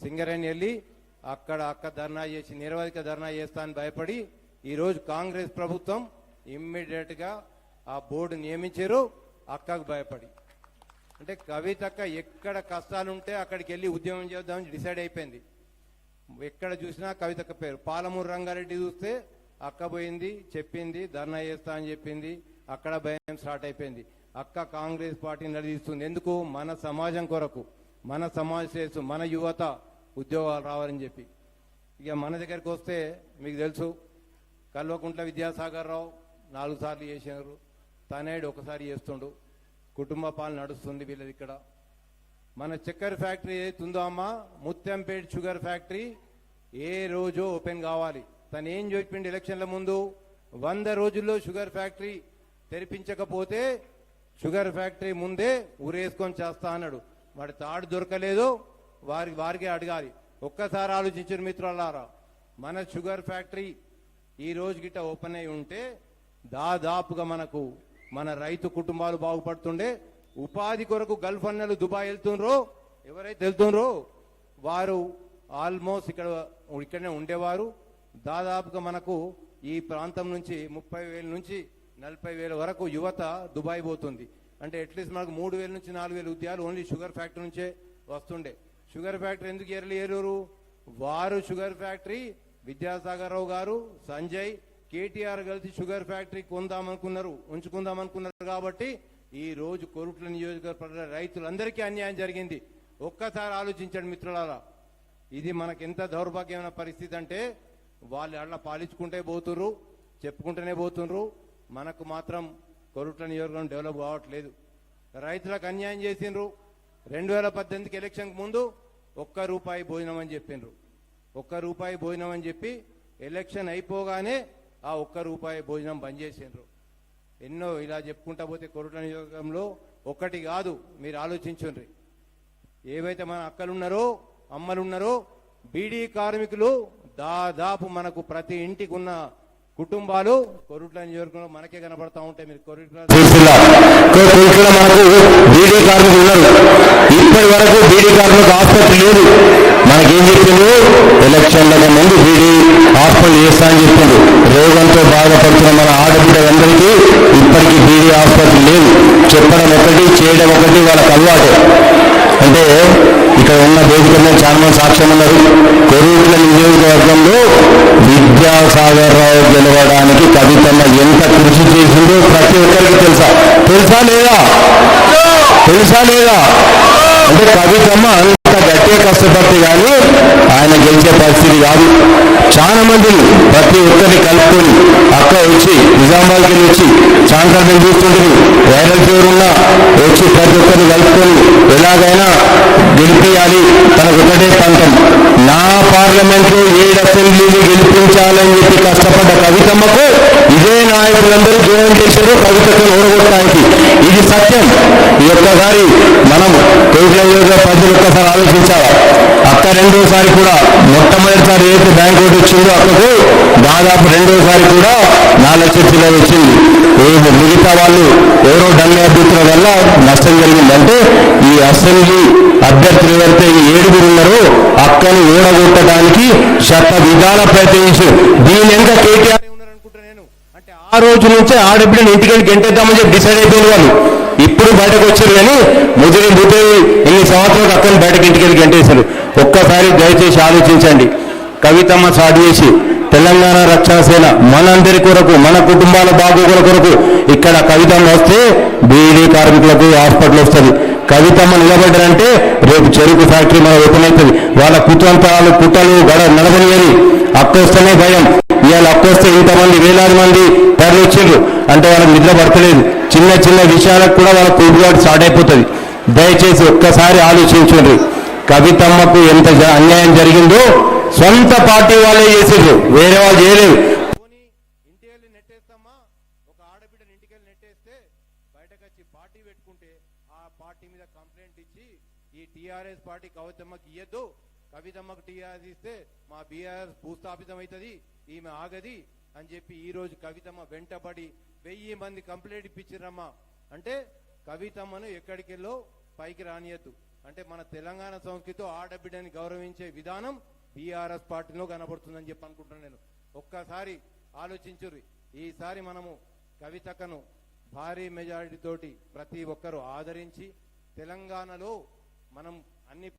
సింగరేణి వెళ్ళి అక్కడ అక్క ధర్నా చేసి నిరవధిక ధర్నా చేస్తా అని భయపడి ఈరోజు కాంగ్రెస్ ప్రభుత్వం ఇమ్మీడియట్గా ఆ బోర్డు నియమించారు అక్కకు భయపడి. అంటే కవితక్క ఎక్కడ కష్టాలుంటే అక్కడికి వెళ్ళి ఉద్యమం చేద్దామని డిసైడ్ అయిపోయింది. ఎక్కడ చూసినా కవితక్క పేరు. పాలమూరు రంగారెడ్డి చూస్తే అక్క పోయింది, చెప్పింది, ధర్నా చేస్తా అని చెప్పింది, అక్కడ భయం స్టార్ట్ అయిపోయింది. అక్క కాంగ్రెస్ పార్టీని నడిపిస్తుంది. ఎందుకు? మన సమాజం కొరకు, మన సమాజ శ్రేయస్సు, మన యువత ఉద్యోగాలు రావాలని చెప్పి. ఇక మన దగ్గరికి వస్తే మీకు తెలుసు, కల్వకుంట్ల విద్యాసాగర్ రావు 4 సార్లు చేసినారు, తనేడు ఒకసారి చేస్తుండు. కుటుంబ పాలన నడుస్తుంది వీళ్ళది. ఇక్కడ మన చక్కెర ఫ్యాక్టరీ ఏదైతుందో అమ్మ, ముత్యంపేట షుగర్ ఫ్యాక్టరీ ఏ రోజు ఓపెన్ కావాలి. తను ఏం చెప్పిండు ఎలక్షన్ల ముందు, 100 రోజుల్లో షుగర్ ఫ్యాక్టరీ తెరిపించకపోతే షుగర్ ఫ్యాక్టరీ ముందే ఊరేసుకొని చేస్తా అన్నాడు. వాడి తాడు దొరకలేదు, వారికే అడగాలి. ఒక్కసారి ఆలోచించారు మిత్రులారా, మన షుగర్ ఫ్యాక్టరీ ఈ రోజు గిట్ట ఓపెన్ అయి ఉంటే దాదాపుగా మనకు మన రైతు కుటుంబాలు బాగుపడుతుండే. ఉపాధి కొరకు గల్ఫ్ అన్నలు దుబాయ్ వెళ్తుండ్రో, ఎవరైతే వెళ్తుండ్రో వారు ఆల్మోస్ట్ ఇక్కడనే ఉండేవారు. దాదాపుగా మనకు ఈ ప్రాంతం నుంచి 30,000 నుంచి 40,000 వరకు యువత దుబాయ్ పోతుంది. అంటే అట్లీస్ట్ మనకు 3,000 నుంచి 4,000 ఉద్యోగాలు ఓన్లీ షుగర్ ఫ్యాక్టరీ నుంచే వస్తుండే. షుగర్ ఫ్యాక్టరీ ఎందుకు ఏరలేరు? వారు షుగర్ ఫ్యాక్టరీ విద్యాసాగర్ రావు గారు, సంజయ్, కేటీఆర్ కలిసి షుగర్ ఫ్యాక్టరీ ఉంచుకుందామనుకున్నారు. కాబట్టి ఈ రోజు కొరుట్ల నియోజకవర్గ రైతులందరికీ అన్యాయం జరిగింది. ఒక్కసారి ఆలోచించండి మిత్రులారా, ఇది మనకి ఎంత దౌర్భాగ్యమైన పరిస్థితి అంటే వాళ్ళు అట్లా పాలించుకుంటే పోతుర్రు, చెప్పుకుంటూనే పోతుర్రు. మనకు మాత్రం కొరుట్ల నియోజకవర్గం డెవలప్ కావట్లేదు. రైతులకు అన్యాయం చేసిండ్రు. 2018 ఎలక్షన్ ముందు ₹1 భోజనం అని చెప్పిండ్రు. ₹1 భోజనం అని చెప్పి ఎలక్షన్ అయిపోగానే ఆ ₹1 భోజనం బంద్ చేసిండ్రు. ఎన్నో ఇలా చెప్పుకుంటా పోతే కొరుట్ల నియోజకవర్గంలో ఒకటి కాదు, మీరు ఆలోచించండి. ఏవైతే మన అక్కలున్నారో, అమ్మలున్నారో, బీడీ కార్మికులు దాదాపు మనకు ప్రతి ఇంటికి ఉన్న కుటుంబాలు కొరుట్ల నియోజకవర్గంలో మనకే కనబడతా ఉంటాయి. మీరు కొరుట్ల మనకు బీడీ కార్మికులు ఉన్నారు. ఇప్పటి వరకు బీడీ కార్మికులకు ఆసుపత్రి లేదు. మనకేం చెప్పిండు? ఎలక్షన్లకు ముందు బీడీ హాస్పిటల్ చేస్తా అని చెప్పిండు. రోగంతో బాధపడుతున్న మన ఆడబిడ్డలందరికీ ఇప్పటికీ బీడీ ఆసుపత్రి లేదు. చెప్పడం ఒకటి, చేయడం ఒకటి వాళ్ళకి అలవాటు. అంటే ఇక్కడ ఉన్న వేదిక మీద చాలా మంది సాక్ష్యం ఉన్నారు. కొరుట్ల నియోజకవర్గంలో విద్యాసాగర్ రావు గెలవడానికి కవితమ్మ ఎంత కృషి చేసిందో ప్రతి ఒక్కరికి తెలుసా లేదా? అంటే కవితమ్మ అంత గట్టిగా కష్టపడితే కానీ ఆయన గెలిచే పరిస్థితి కాదు. చాలా మంది ప్రతి ఒక్కరిని కలుపుకొని అక్క వచ్చి నిజామాబాద్కి వచ్చి చాంకర్ని చూస్తుంటుంది. వైరల్ ఫీవర్ ఉన్నా వచ్చి ప్రతి ఒక్కరిని కలుపుకొని ఎలాగైనా గెలిపించాలి. తనకు ఒకటే పంతం, నా పార్లమెంట్ లో 7 అసెంబ్లీని గెలిపించాలని చెప్పి కష్టపడ్డ కవితమ్మకు ఇదే నాయకులందరూ దూరం చేశారు కవితకు ఓడగొట్టడానికి. ఇది సత్యం. ఈ ఒక్కసారి మనం కోట్ల ప్రజలు ఒక్కసారి ఆలోచించాలి. అక్క రెండోసారి కూడా, మొట్టమొదటిసారి ఏదైతే బ్యాంక్ ఓటు వచ్చిందో అక్కకు దాదాపు రెండోసారి కూడా 4 లక్షల వచ్చింది. మిగతా వాళ్ళు ఎవరో డమ్మి అభ్యర్థుల వల్ల నష్టం జరిగిందంటే ఈ అసెంబ్లీ అభ్యర్థులు ఎవరైతే 7 ఉన్నారో అక్కను ఓడగొట్టడానికి శత విధాల ప్రయత్నించు. దీని ఎంత కేటీఆర్ ఉన్నారనుకుంటా నేను. అంటే ఆ రోజు నుంచే ఆడబిడ్డను ఇంటికి గెంటేద్దామని చెప్పి డిసైడ్ అయిపోయిన వాళ్ళు ఇప్పుడు బయటకు వచ్చారు. కానీ ముదిరి ఇన్ని సంవత్సరాలకు అక్కని బయటకు ఇంటికి గెంటేశారు. ఒక్కసారి దయచేసి ఆలోచించండి. కవితమ్మ స్టార్ట్ చేసి తెలంగాణ రక్షణ సేన మనందరి కొరకు మన కుటుంబాల బాగోగుల కొరకు ఇక్కడ కవితమ్మ వస్తే బీడీ కార్మికులకు హాస్పిటల్ వస్తుంది. కవితమ్మ నిలబడ్డారంటే రేపు చెరుకు ఫ్యాక్టరీ మన ఓపెన్ అవుతుంది. వాళ్ళ కుటుంబాలు పుట్టలు గడ నడవనియని అక్కొస్తేనే భయం. ఇవాళ అక్కొస్తే ఇంతమంది వేలాది మంది తరలి వచ్చిండ్రు అంటే వాళ్ళకి నిద్ర పడతలేదు. చిన్న చిన్న విషయాలకు కూడా వాళ్ళ కూపుగాడు స్టార్ట్ అయిపోతుంది. దయచేసి ఒక్కసారి ఆలోచించండి. కవితమ్మకు ఎంత అన్యాయం జరిగిందో సొంత పార్టీ వాళ్ళే చేసేది, వేరే వాళ్ళు చేయలేదు. ఇంటికెళ్ళి నెట్టేస్తామా, ఒక ఆడబిడ్డని ఇంటికెళ్ళి నెట్టేస్తే బయటకు వచ్చి పార్టీ పెట్టుకుంటే ఆ పార్టీ మీద కంప్లైంట్ ఇచ్చి ఈ టీఆర్ఎస్ పార్టీ కవితమ్మకి ఇయ్యద్దు, కవితమ్మకు టీఆర్ఎస్ ఇస్తే మా బీఆర్ఎస్ భూస్థాపితం అవుతుంది, ఈమె ఆగది అని చెప్పి ఈ రోజు కవితమ్మ వెంటబడి 1000 మంది కంప్లైంట్ ఇప్పించారమ్మా. అంటే కవితమ్మను ఎక్కడికెళ్ళో పైకి రానియద్దు. అంటే మన తెలంగాణ సంస్కృతితో ఆడబిడ్డని గౌరవించే విధానం బీఆర్ఎస్ పార్టీలో కనబడుతుందని చెప్పి అనుకుంటున్నాను నేను. ఒక్కసారి ఆలోచించుర్రి. ఈసారి మనము కవితక్కను భారీ మెజారిటీ తోటి ప్రతి ఒక్కరూ ఆదరించి తెలంగాణలో మనం అన్ని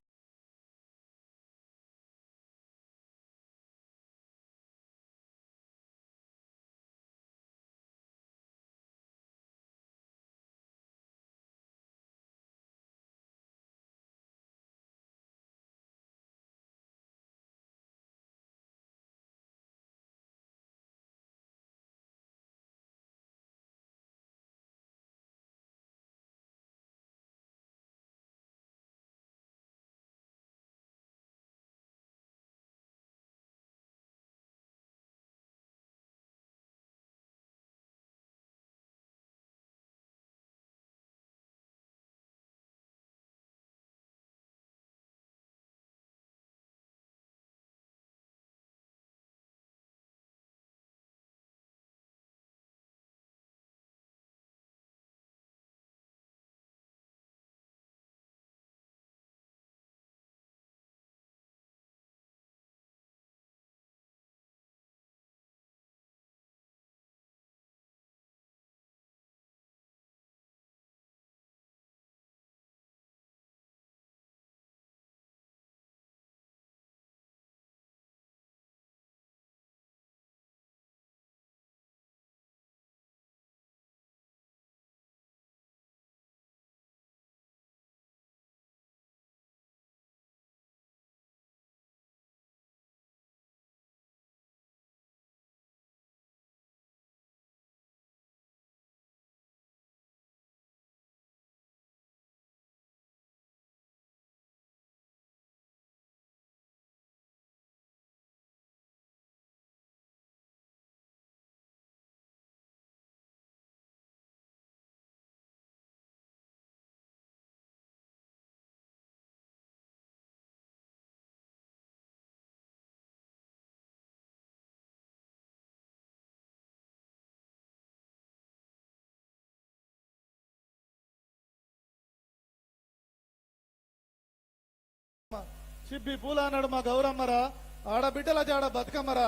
సిబ్బి పూల నడుమ గౌరమ్మరా, ఆడబిడ్డల జాడ బతుకమ్మరా.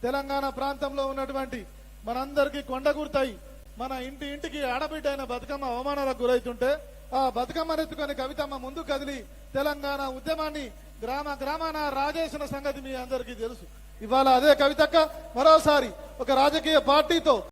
తెలంగాణ ప్రాంతంలో ఉన్నటువంటి మనందరికీ కొండ గుర్తాయి. మన ఇంటికి ఆడబిడ్డ అయిన బతుకమ్మ అవమానాలకు గురైతుంటే ఆ బతుకమ్మనెత్తుకొని కవితమ్మ ముందు కదిలి తెలంగాణ ఉద్యమాన్ని గ్రామాన రాజేసిన సంగతి మీ అందరికీ తెలుసు. ఇవాళ అదే కవితక్క మరోసారి ఒక రాజకీయ పార్టీతో